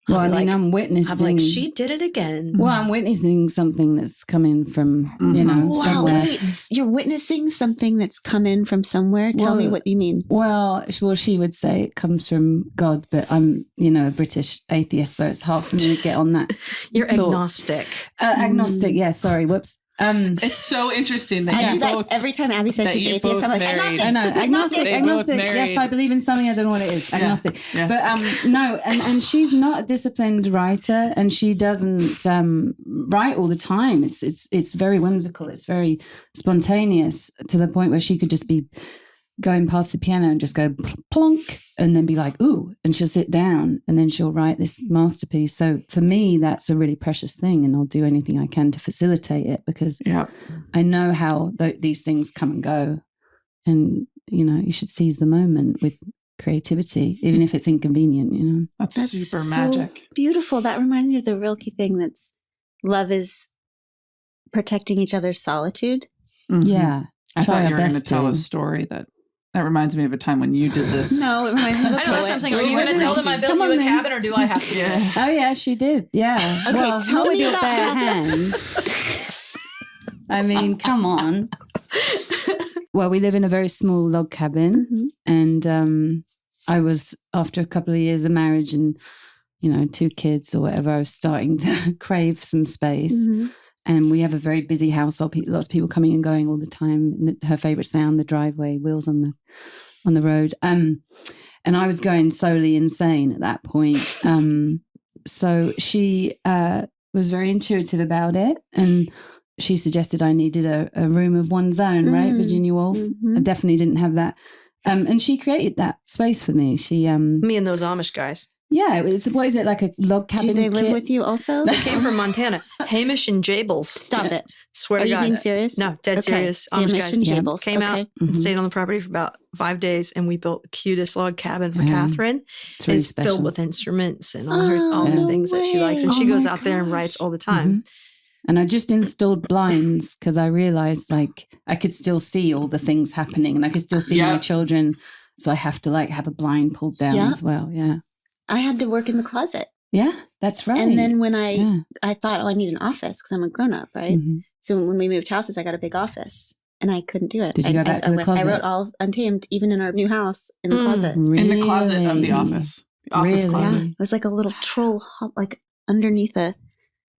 Well, I'll I be mean, like- I'm witnessing. I'm like, she did it again. Well, I'm witnessing something that's coming from, you know, Wow, somewhere. wait. You're witnessing something that's come in from somewhere? Tell me Well, what you mean. Well, she would say it comes from God, but I'm, you know, a British atheist, so it's hard for me to get on that. You're thought. agnostic. Agnostic, yeah, sorry, whoops. It's so interesting that I do you that both every time Abby says that she's you atheist. both I'm like, married. agnostic. I know, agnostic. They both Agnostic. married. Yes, I believe in something. I don't know what it is. Agnostic. Yeah. But no, and she's not a disciplined writer, and she doesn't write all the time. It's very whimsical. It's very spontaneous to the point where she could just be going past the piano and just go plonk and then be like, ooh, and she'll sit down and then she'll write this masterpiece. So for me, that's a really precious thing, and I'll do anything I can to facilitate it because I know how these things come and go, and you should seize the moment with creativity, even if it's inconvenient. That's super so magic. Beautiful. That reminds me of the real key thing. That's love is protecting each other's solitude. Mm-hmm. Yeah, I try thought our you were going to best tell to. a story that reminds me of a time when you did this. No, it reminds me of a I know that's poet. something. Are you going to tell them I built Come you on, a then. cabin, or do I have to? Yeah. Oh yeah, she did. Yeah. Okay, well, tell not with me your about bare how- hands. I mean, come on. Well, we live in a very small log cabin, Mhm. and I was, after a couple of years of marriage and 2 kids or whatever, I was starting to crave some space. Mhm. And we have a very busy household, lots of people coming and going all the time. Her favorite sound, the driveway, wheels on the road. And I was going solely insane at that point. So she was very intuitive about it, and she suggested I needed a room of one's own, right, Virginia Woolf? Mhm. I definitely didn't have that. And she created that space for me. She, Me and those Amish guys. yeah, it was, what is it, like a log cabin? Do they live kit? with you also? They came from Montana. Hamish and Jables. Stop it. Swear Are to you God. being serious? No, dead Okay. serious. Amish Hamish guys and Jables. came out Okay. and Mhm. stayed on the property for about 5 days, and we built the cutest log cabin for Yeah. Catherine. It's really It's special. filled with instruments and all Oh, the no things that she likes, and way. she Oh goes my out there and gosh. writes all the time. Mhm. And I just installed blinds because I realized like I could still see all the things happening, and I could still see my children. So I have to like have a blind pulled down Yeah. as well. Yeah. I had to work in the closet. Yeah, that's right. And then when yeah. I thought, I need an office because I'm a grown up, right? Mhm. So when we moved houses, I got a big office and I couldn't do it. Did you go back to the I closet? wrote all of Untamed, even in our new house, in the closet. In the closet of the Really? office. The office Really? closet. Yeah. It was like a little troll, like underneath a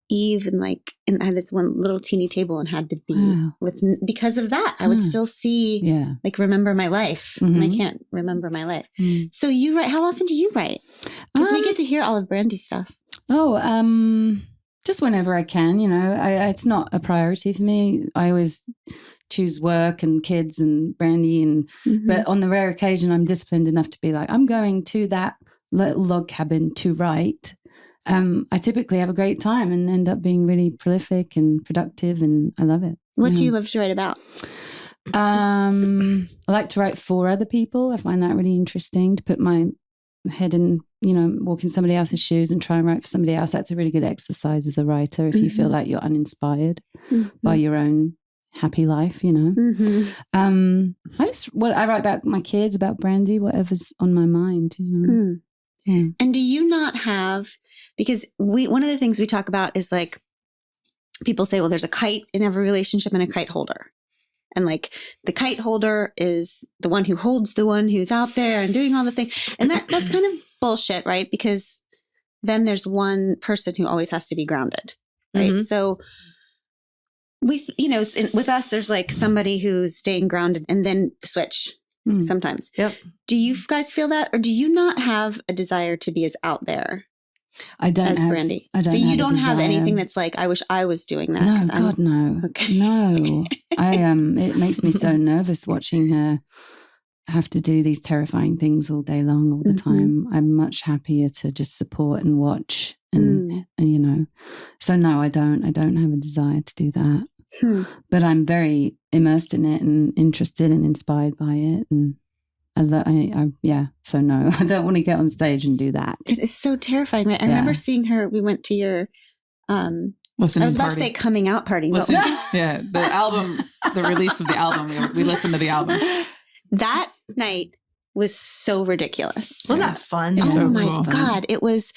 eave, and I had this one little teeny table and had to be Wow. because of that. I would Huh. still see, Yeah. like, remember my life. And I Mhm. can't remember my life. Mm. So you write, how often do you write? Because we Um, get to hear all of Brandy's stuff. Oh, just whenever I can, it's not a priority for me. I always choose work and kids and Brandy, but on the rare occasion I'm disciplined enough to be like, I'm going to that little log cabin to write. I typically have a great time and end up being really prolific and productive, and I love it. What do Yeah. you love to write about? I like to write for other people. I find that really interesting, to put my head in, walk in somebody else's shoes and try and write for somebody else. That's a really good exercise as a writer if you feel like you're uninspired by your own happy life, Mm-hmm. I write about my kids, about Brandy, whatever's on my mind. Yeah. And do you not have, because one of the things we talk about is like, people say, well, there's a kite in every relationship and a kite holder. And like the kite holder is the one who holds the one who's out there and doing all the things. And that's kind of bullshit, right? Because then there's one person who always has to be grounded, right? Mhm. So with us, there's like somebody who's staying grounded and then switch sometimes. Yep. Do you guys feel that? Or do you not have a desire to be as out there I don't as have, Brandy? I don't So you have a don't have desire. anything that's like, I wish I was doing that. No, 'cause I'm- God, no. Okay. No. It makes me so nervous watching her have to do these terrifying things all day long, all the time. I'm much happier to just support and watch and So no, I don't have a desire to do that. But I'm very immersed in it and interested and inspired by it, and so no, I don't want to get on stage and do that. It is so terrifying, right? I remember seeing her. We went to your, Listening I was about party. to say coming out party. But Listen, yeah, the album, the release of the album. We listened to the album. that night was so ridiculous. Wasn't that fun? It's Oh so my cool. God. It was,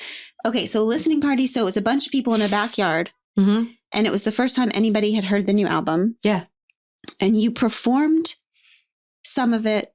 okay, so listening party. So it was a bunch of people in a backyard. Mm-hmm. And it was the first time anybody had heard the new album. Yeah. And you performed some of it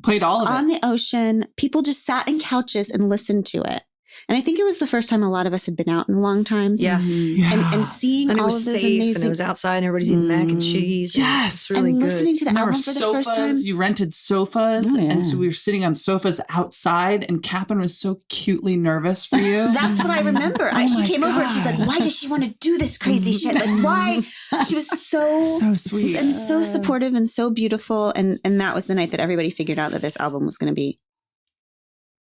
Played all of on it. the ocean. People just sat in couches and listened to it. And I think it was the first time a lot of us had been out in a long time. Yeah. And seeing And it all was of those safe, amazing. and it was outside, and everybody's eating mac and cheese. Yes. It's really and good. listening to the And there were album for the first time. sofas. You rented sofas. Oh, yeah. And so we were sitting on sofas outside, and Catherine was so cutely nervous for you. That's what I remember. She my came over and she's like, God. why does she want to do this crazy shit? Like, why? She was so sweet. and so supportive and so beautiful. And that was the night that everybody figured out that this album was going to be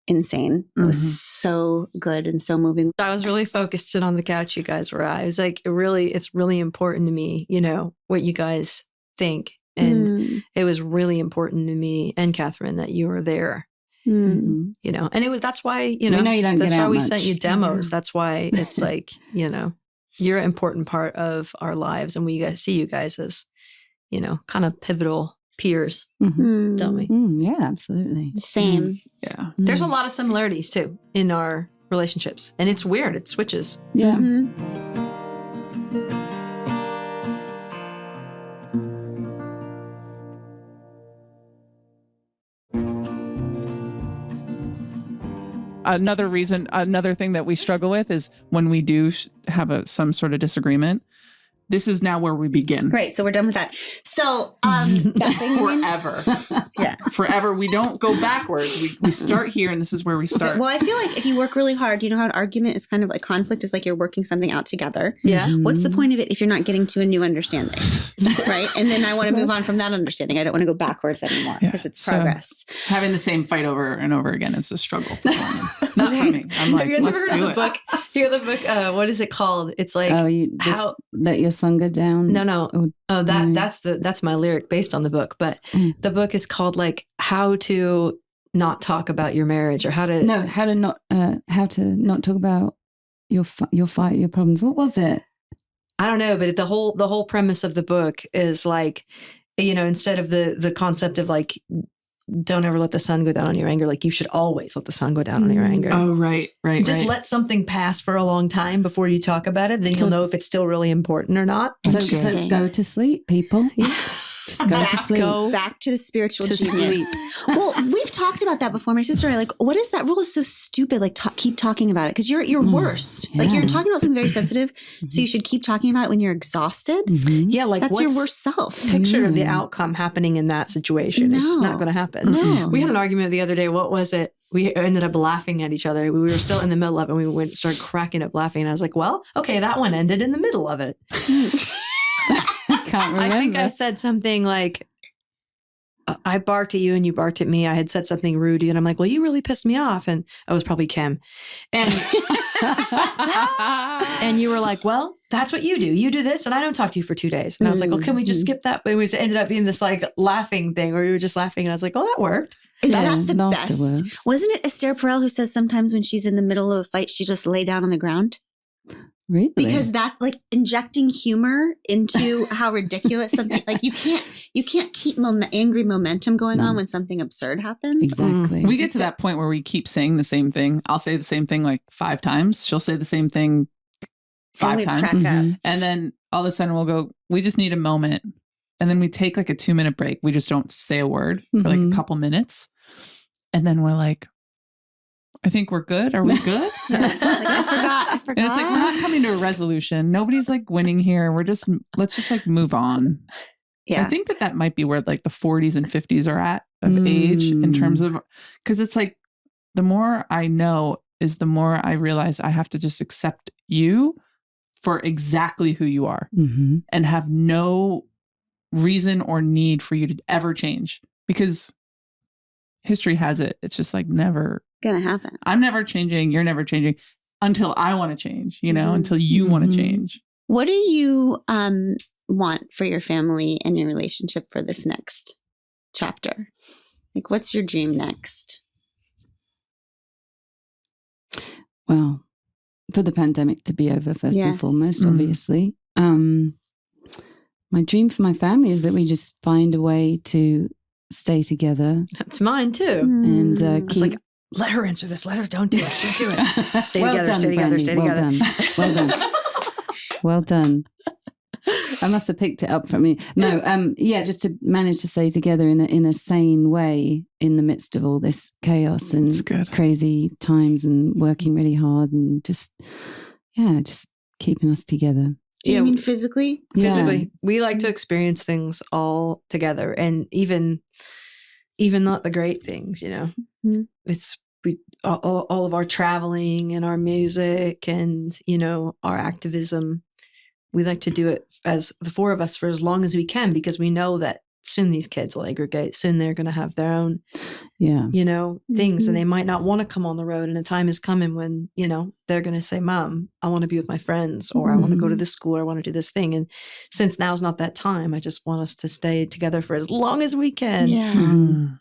insane. It was so good and so moving. I was really focused in on the couch you guys were at. I was like, it's really important to me, what you guys think. And it was really important to me and Catherine that you were there. And that's why, We know you don't that's get why out we much. sent you demos. That's why it's like, you're an important part of our lives. And we see you guys as, kind of pivotal peers, don't we? Yeah, absolutely. Same. Yeah. There's a lot of similarities too in our relationships. And it's weird. It switches. Yeah. Another thing that we struggle with is when we do have some sort of disagreement. This is now where we begin. Right. So we're done with that. So that thing Forever. Yeah. Forever. We don't go backwards. We start here, and this is where we start. Well, I feel like if you work really hard, you know how an argument is kind of like conflict is like you're working something out together. Yeah. What's the point of it if you're not getting to a new understanding? Right. And then I want to move on from that understanding. I don't want to go backwards anymore because it's So, progress. having the same fight over and over again is a struggle for women. Not for me. I'm like, Have you guys ever let's heard do of it. the book? Hear the book? What is it called? It's like how. Let your sun go down. No. Oh, that's my lyric based on the book. But the book is called like How to Not Talk About Your Marriage, or how to not talk about your fight, your problems. What was it? I don't know, but the whole premise of the book is like, instead of the concept of like, don't ever let the sun go down on your anger. Like you should always let the sun go down on your anger. Oh, right. Just let something pass for a long time before you talk about it. Then you'll know if it's still really important or not. So go to sleep, people. Just go to sleep. Go back to the spiritual To genius. Well, we've talked about that before. My sister and I, like, what is that rule? Is so stupid. Like, keep talking about it because you're worst. Yeah. Like, you're talking about something very sensitive, so you should keep talking about it when you're exhausted. Yeah, like That's your what's worst self. picture of the outcome happening in that situation? It's just not going to happen. No. We had an argument the other day. What was it? We ended up laughing at each other. We were still in the middle of it. And we started cracking up laughing. And I was like, well, okay, that one ended in the middle of it. I can't remember. I think I said something like, I barked at you and you barked at me. I had said something rude to you. And I'm like, well, you really pissed me off. And I was probably Kim. And and you were like, well, that's what you do. You do this and I don't talk to you for 2 days. And I was like, well, can we just skip that? But it ended up being this like laughing thing where we were just laughing. And I was like, oh, that worked. Is Yes, that the afterwards. best? Wasn't it Esther Perel who says sometimes when she's in the middle of a fight, she just lay down on the ground? Really? Because that like injecting humor into how ridiculous something like you can't keep angry momentum going on when something absurd happens. Exactly. We get to that point where we keep saying the same thing. I'll say the same thing like 5 times. She'll say the same thing 5 times. Crack up. And then all of a sudden we'll go, we just need a moment. And then we take like a 2-minute break. We just don't say a word for like a couple minutes. And then we're like, I think we're good. Are we good? I forgot. And it's like, we're not coming to a resolution. Nobody's like winning here. Let's just like move on. Yeah. I think that might be where like the 40s and 50s are at of age in terms of, because it's like the more I know is the more I realize I have to just accept you for exactly who you are and have no reason or need for you to ever change, because history has it. It's just like never gonna happen. I'm never changing. You're never changing until I want to change, until you want to change. What do you want for your family and your relationship for this next chapter? Like, what's your dream next? Well, for the pandemic to be over first and foremost, obviously. My dream for my family is that we just find a way to stay together. That's mine too. And I was like, let her answer this. Let her, don't do it. Just do it. Stay together, stay together, Brandy. stay together. Well done. Well done. I must have picked it up from you. No, just to manage to stay together in a sane way in the midst of all this chaos and crazy times and working really hard and just keeping us together. Do you mean physically? Physically. Yeah. We like to experience things all together, and even not the great things, you know. Mm-hmm. It's all of our traveling and our music and, you know, our activism. We like to do it as the four of us for as long as we can, because we know that soon these kids will aggregate. Soon they're going to have their own, you know, things, and they might not want to come on the road. And a time is coming when, you know, they're going to say, Mom, I want to be with my friends, or I want to go to this school, or I want to do this thing. And since now's not that time, I just want us to stay together for as long as we can. Yeah.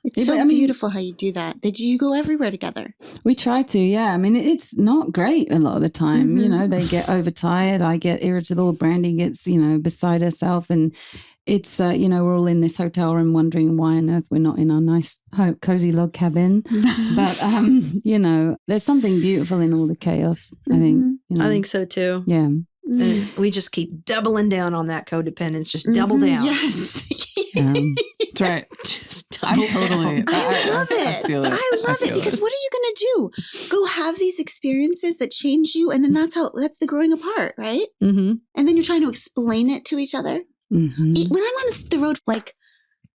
It's so beautiful how you do that. Did you go everywhere together? We try to, yeah. I mean, it's not great a lot of the time. You know, they get overtired. I get irritable. Brandy gets, you know, beside herself. And it's, you know, we're all in this hotel room wondering why on earth we're not in our nice, cozy log cabin. But, you know, there's something beautiful in all the chaos, I think. You know. I think so too. Yeah. And we just keep doubling down on that codependence. Just double down. Yes. That's right. Just double Totally. I love it. I feel it. I love it because what are you going to do? Go have these experiences that change you, and then that's the growing apart, right? Mm-hmm. And then you're trying to explain it to each other. When I'm on the road, like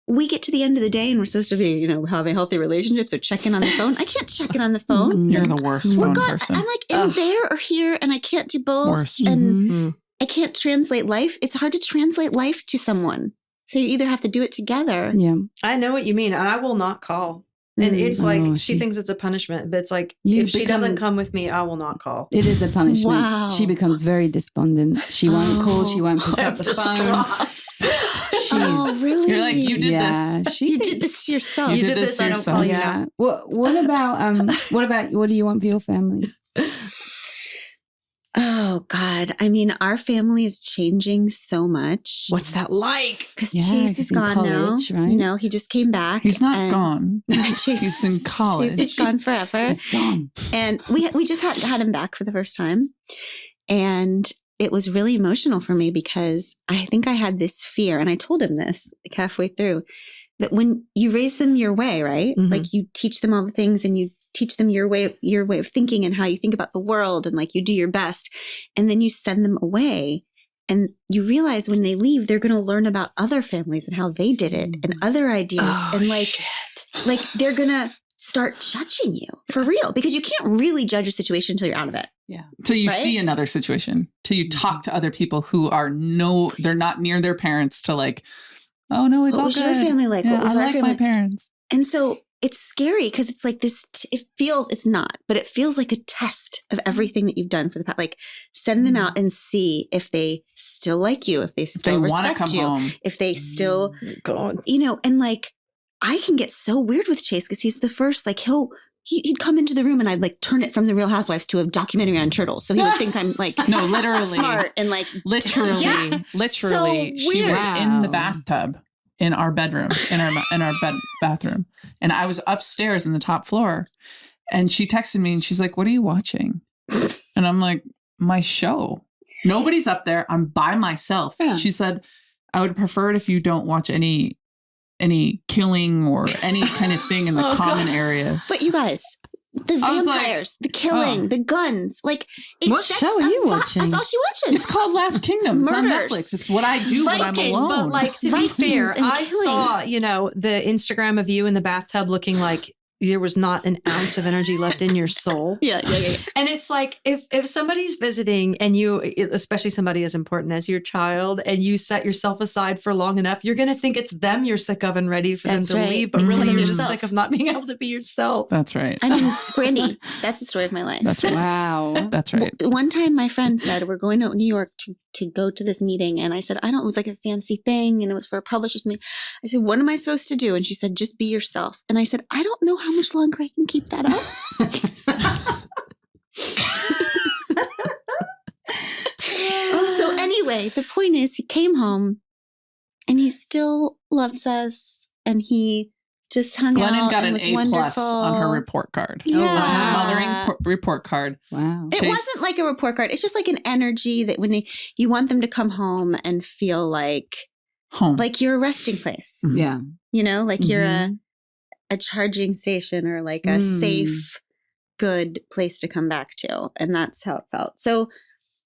we get to the end of the day and we're supposed to be, you know, having healthy relationships or checking on the phone. I can't check in on the phone. You're the worst phone person. I'm like in there or here, and I can't do both. Worst. And I can't translate life. It's hard to translate life to someone. So you either have to do it together. Yeah. I know what you mean. And I will not call. And it's like, she thinks it's a punishment, but it's like, if she doesn't come with me, I will not call. It is a punishment. Wow. She becomes very despondent. She won't call. She won't pick up the phone. Really? You're like, you did this. You did this yourself. You did this, I don't call you. Yeah. What do you want for your family? Oh God. I mean, our family is changing so much. What's that like? Because Chase is gone college, now. Right? You know, he just came back. He's not gone. Chase, He's in college. He's gone forever. He's gone. And we just had him back for the first time. And it was really emotional for me because I think I had this fear, and I told him this like halfway through, that when you raise them your way, right? Mm-hmm. Like you teach them all the things and you teach them your way of thinking and how you think about the world, and like you do your best, and then you send them away and you realize when they leave, they're going to learn about other families and how they did it and other ideas. And like they're going to start judging you for real, because you can't really judge a situation until you're out of it. Yeah. Till you Right? see another situation, till you talk to other people who are they're not near their parents, to like, oh no, it's What all was good. your family like? Yeah, What was I our like family? my parents. And so it's scary because it's like this, it's not, but it feels like a test of everything that you've done for the past. Like send them out and see if they still like you, if they still They want to respect come you, home. if they still, God. you know, and like I can get so weird with Chase because he's the first, like he'd come into the room and I'd like turn it from the Real Housewives to a documentary on turtles. So he would think I'm like No, literally smart and like literally, Yeah. literally, So she was weird. in the bathtub in our bedroom, in our bathroom, and I was upstairs in the top floor, and she texted me and she's like, "What are you watching?" And I'm like, "My show. Nobody's up there. I'm by myself." Yeah. She said, "I would prefer it if you don't watch any killing or any kind of thing in the common areas." But you guys, the I was like, vampires, the killing, the guns, like it What sets show are you a watching? That's all she watches. It's called Last Kingdom. It's on Murders. Netflix. It's what I do when I'm Vikings. alone. But like, to be Vikings fair, and I killing. saw, you know, the Instagram of you in the bathtub looking like there was not an ounce of energy left in your soul. Yeah. And it's like, if somebody's visiting and you, especially somebody as important as your child, and you set yourself aside for long enough, you're going to think it's them you're sick of and ready for That's them to right. leave. But Instead really, of you're just yourself. sick of not being able to be yourself. That's right. I mean, Brandy, that's the story of my life. That's right. Wow. That's right. One time my friend said, we're going to New York to go to this meeting. And I said, it was like a fancy thing. And it was for a publisher or something. I said, what am I supposed to do? And she said, just be yourself. And I said, I don't know how much longer I can keep that up. So anyway, the point is he came home and he still loves us and he just hung Glennon out got and an was A+ wonderful on her report card. Yeah. On her mothering report card. Wow. It wasn't like a report card. It's just like an energy that when you want them to come home and feel like home. like you're a resting place. Yeah. You know, like you're Mhm. a charging station or like a safe, good place to come back to. And that's how it felt. So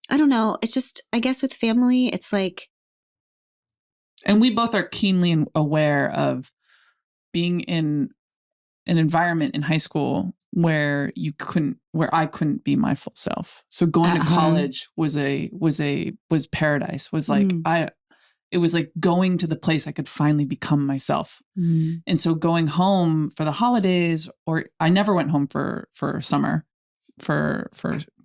I don't know. It's just, I guess with family, it's like, And we both are keenly aware of being in an environment in high school where I couldn't be my full self. So going to college was paradise. Was like it was like going to the place I could finally become myself. And so going home for the holidays, or I never went home for summer for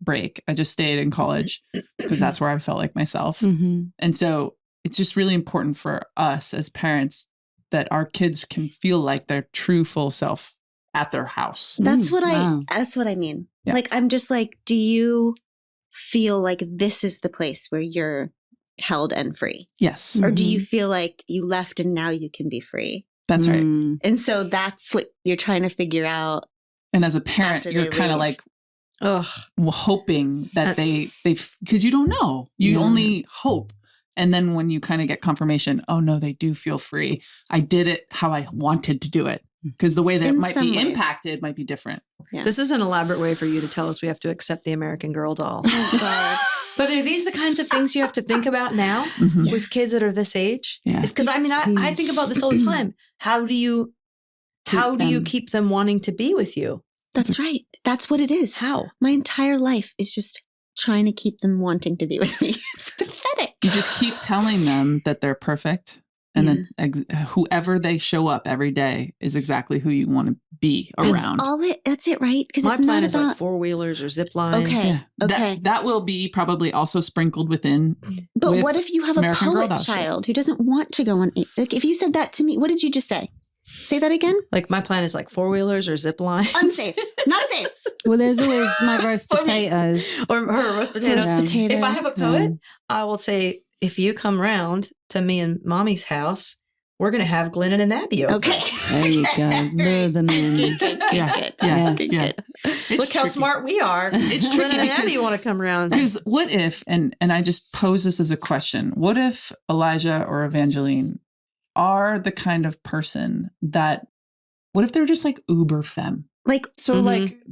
break. I just stayed in college because that's where I felt like myself. And so it's just really important for us as parents that our kids can feel like their true full self at their house. that's what I mean. Yeah. Like, I'm just like, do you feel like this is the place where you're held and free? Yes. Or do you feel like you left and now you can be free? That's right. And so that's what you're trying to figure out. And as a parent, After you're they kind of leave. like hoping that they because you don't know. You only hope. And then when you kind of get confirmation, oh no, they do feel free. I did it how I wanted to do it. Because the way that In it might some be ways. impacted might be different. Yeah. This is an elaborate way for you to tell us we have to accept the American Girl doll. Oh, God. But are these the kinds of things you have to think about now Mhm. with kids that are this age? Yeah. It's because I think about this all the time. How do you keep them wanting to be with you? That's right. That's what it is. How? My entire life is just trying to keep them wanting to be with me. It's pathetic. You just keep telling them that they're perfect. And then whoever they show up every day is exactly who you want to be around. That's it, right? Because My it's plan not is about like 4-wheelers or zip lines. Okay. Yeah. Okay. That will be probably also sprinkled within. But with what if you have American a Girl poet doll shit. child who doesn't want to go on? Like, if you said that to me, what did you just say? Say that again. Like my plan is like 4-wheelers or zip lines. Unsafe. Not safe. Well, there's always my roast For me. potatoes. or her roast potatoes. Roast potatoes. If I have a poet, I will say, if you come round to me and mommy's house, we're going to have Glennon and Abby over. Okay. There you go. Lure them in. Good. Yeah. Yes. Yeah. It's Look how tricky. smart we are. It's Glennon tricky and Abby because- want to come around. Because what if, and I just pose this as a question, what if Elijah or Evangeline are the kind of person that, what if they're just like uber femme? Like, So like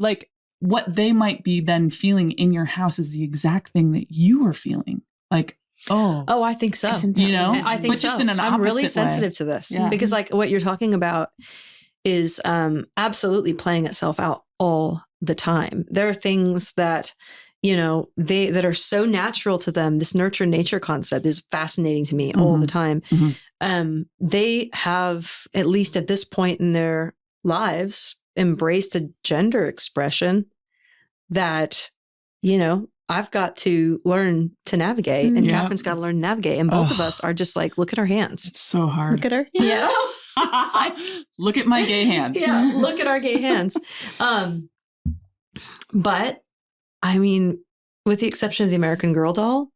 what they might be then feeling in your house is the exact thing that you are feeling. Like, Oh, I think so. isn't that you know, weird? I think but so. just in an I'm really opposite way. sensitive to this Yeah. because like what you're talking about is absolutely playing itself out all the time. There are things that, you know, that are so natural to them. This nurture nature concept is fascinating to me all the time. They have, at least at this point in their lives, embraced a gender expression that, you know, I've got to learn to navigate, and Yeah. Catherine's got to learn to navigate. And both of us are just like, look at our hands. It's so hard. look at her. Yeah. Look at my gay hands. Yeah, look at our gay hands. But I mean, with the exception of the American Girl doll,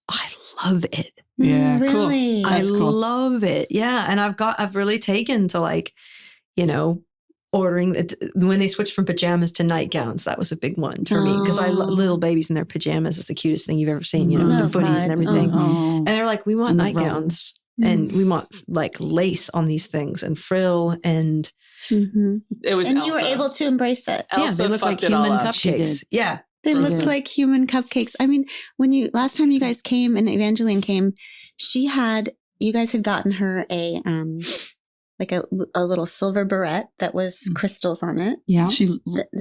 I love it. Yeah, cool. Really? That's I cool. love it. Yeah. And I've really taken to like, you know, ordering it when they switched from pajamas to nightgowns. That was a big one for me because little babies in their pajamas is the cutest thing you've ever seen, you know, with the footies and everything. Oh. And they're like, we want And the nightgowns and we want like lace on these things and frill and It was And Elsa. you were able to embrace it. yeah, Elsa they look like fucked it all human up. She cupcakes. did. Yeah. They She looked did. like human cupcakes. I mean, last time you guys came and Evangeline came, you guys had gotten her a little silver barrette that was crystals on it. Yeah. She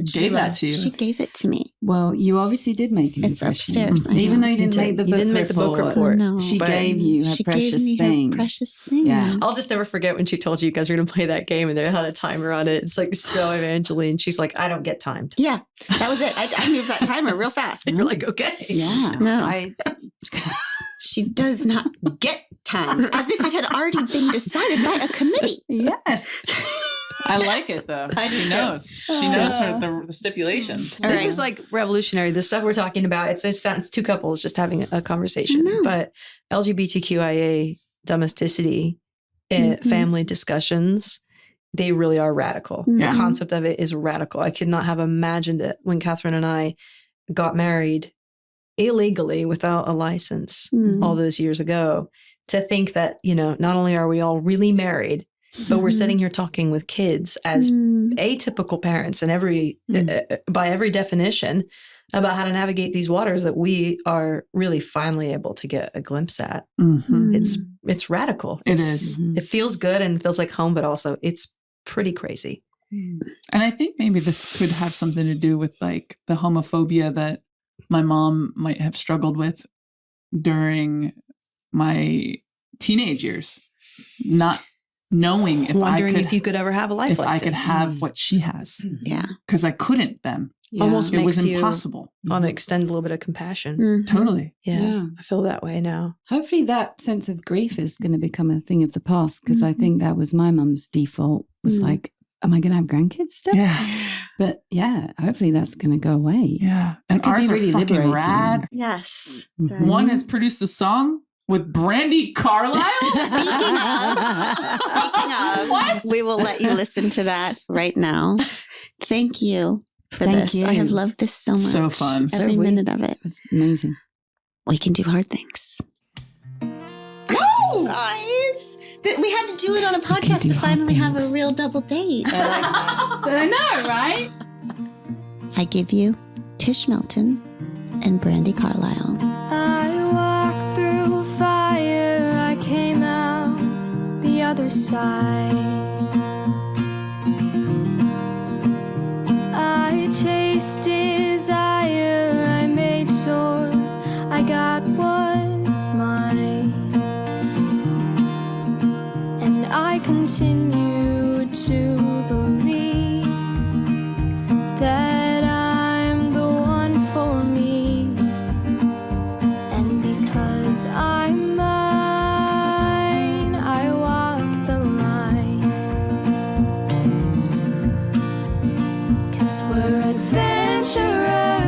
She gave that loved. to you. She gave it to me. Well, you obviously did make an It's impression. upstairs. I Even know. though you didn't make the You book didn't make the book report. No. She But gave you her She precious gave me thing. her precious thing. Yeah. I'll just never forget when she told you guys were going to play that game and they had a timer on it. It's like so Evangeline. She's like, I don't get timed. Yeah, that was it. I moved that timer real fast. And you're like, okay. Yeah. No. She does not get time, as if it had already been decided by a committee. Yes. I like it though. I do She too. knows. She knows the stipulations. All This right. is like revolutionary. The stuff we're talking about, it's two couples just having a conversation, I know. but LGBTQIA domesticity, family discussions, they really are radical. Yeah. The concept of it is radical. I could not have imagined it when Catherine and I got married illegally without a license all those years ago, to think that, you know, not only are we all really married, but we're sitting here talking with kids as atypical parents and by every definition about how to navigate these waters that we are really finally able to get a glimpse at. It's radical. It is. It feels good and feels like home, but also it's pretty crazy. And I think maybe this could have something to do with like the homophobia that my mom might have struggled with during my teenage years, not knowing wondering if you could ever have a life like I this. could have what she has. Yeah. Because I couldn't then. Almost It makes was you impossible. want to extend a little bit of compassion. Totally. Yeah, I feel that way now. Hopefully that sense of grief is going to become a thing of the past, because I think that was my mum's default, was like, am I going to have grandkids still? Yeah. But yeah, hopefully that's going to go away. Yeah. That And could be ours really are fucking liberating. rad. Yes. One has produced a song with Brandi Carlile. Speaking of, we will let you listen to that right now. Thank you for Thank this. you. I have loved this so much. So fun. Every So we- minute of it. It was amazing. We can do hard things. Guys, we had to do it on a podcast do to hard finally have a things. real double date. I know, right? I give you Tish Melton and Brandi Carlile. I walked through fire, I came out the other side. I chased desire, I made sure I got what's mine. And I continue to believe that I'm the one for me. And because I'm mine, I walk the line. 'Cause we're adventurers.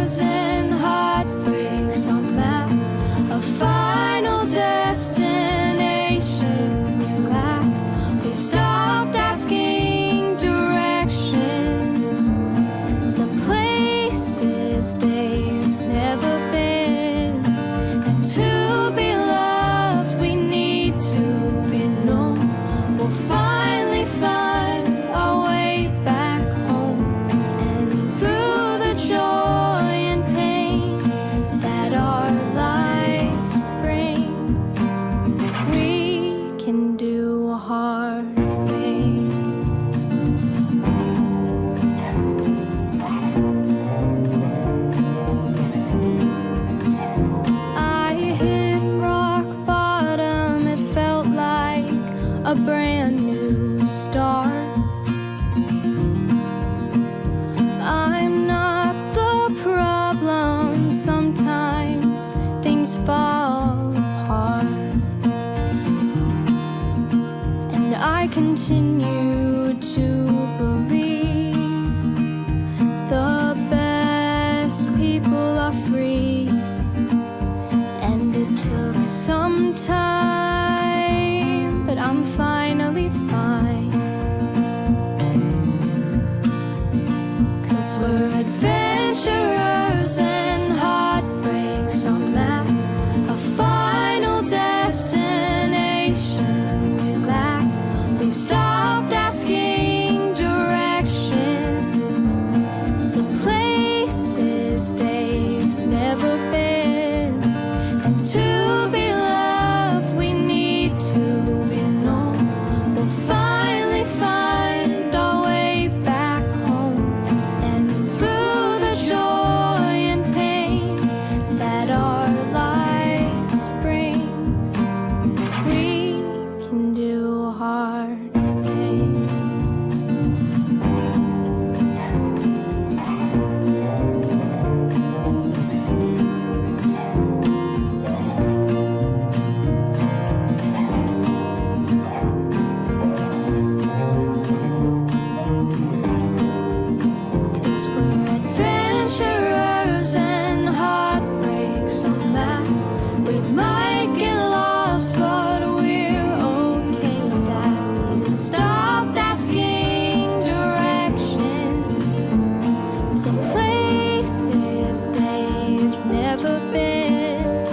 places they've never been.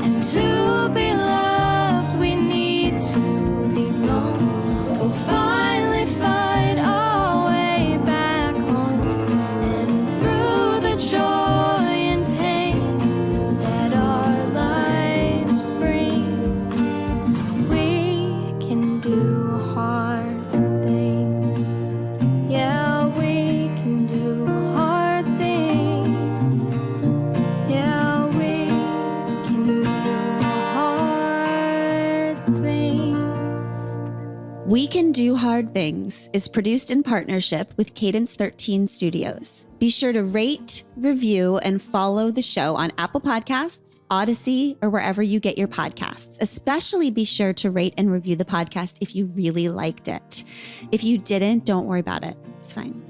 And to be loved, we need to be known. We'll finally find our way back home. And through the joy and pain that our lives bring, we can do hard things. Yeah, we can do hard things. Yeah, we can do hard things. We Can Do Hard Things is produced in partnership with Cadence 13 Studios. Be sure to rate, review, and follow the show on Apple Podcasts, Odyssey, or wherever you get your podcasts. Especially be sure to rate and review the podcast if you really liked it. If you didn't, don't worry about it. It's fine.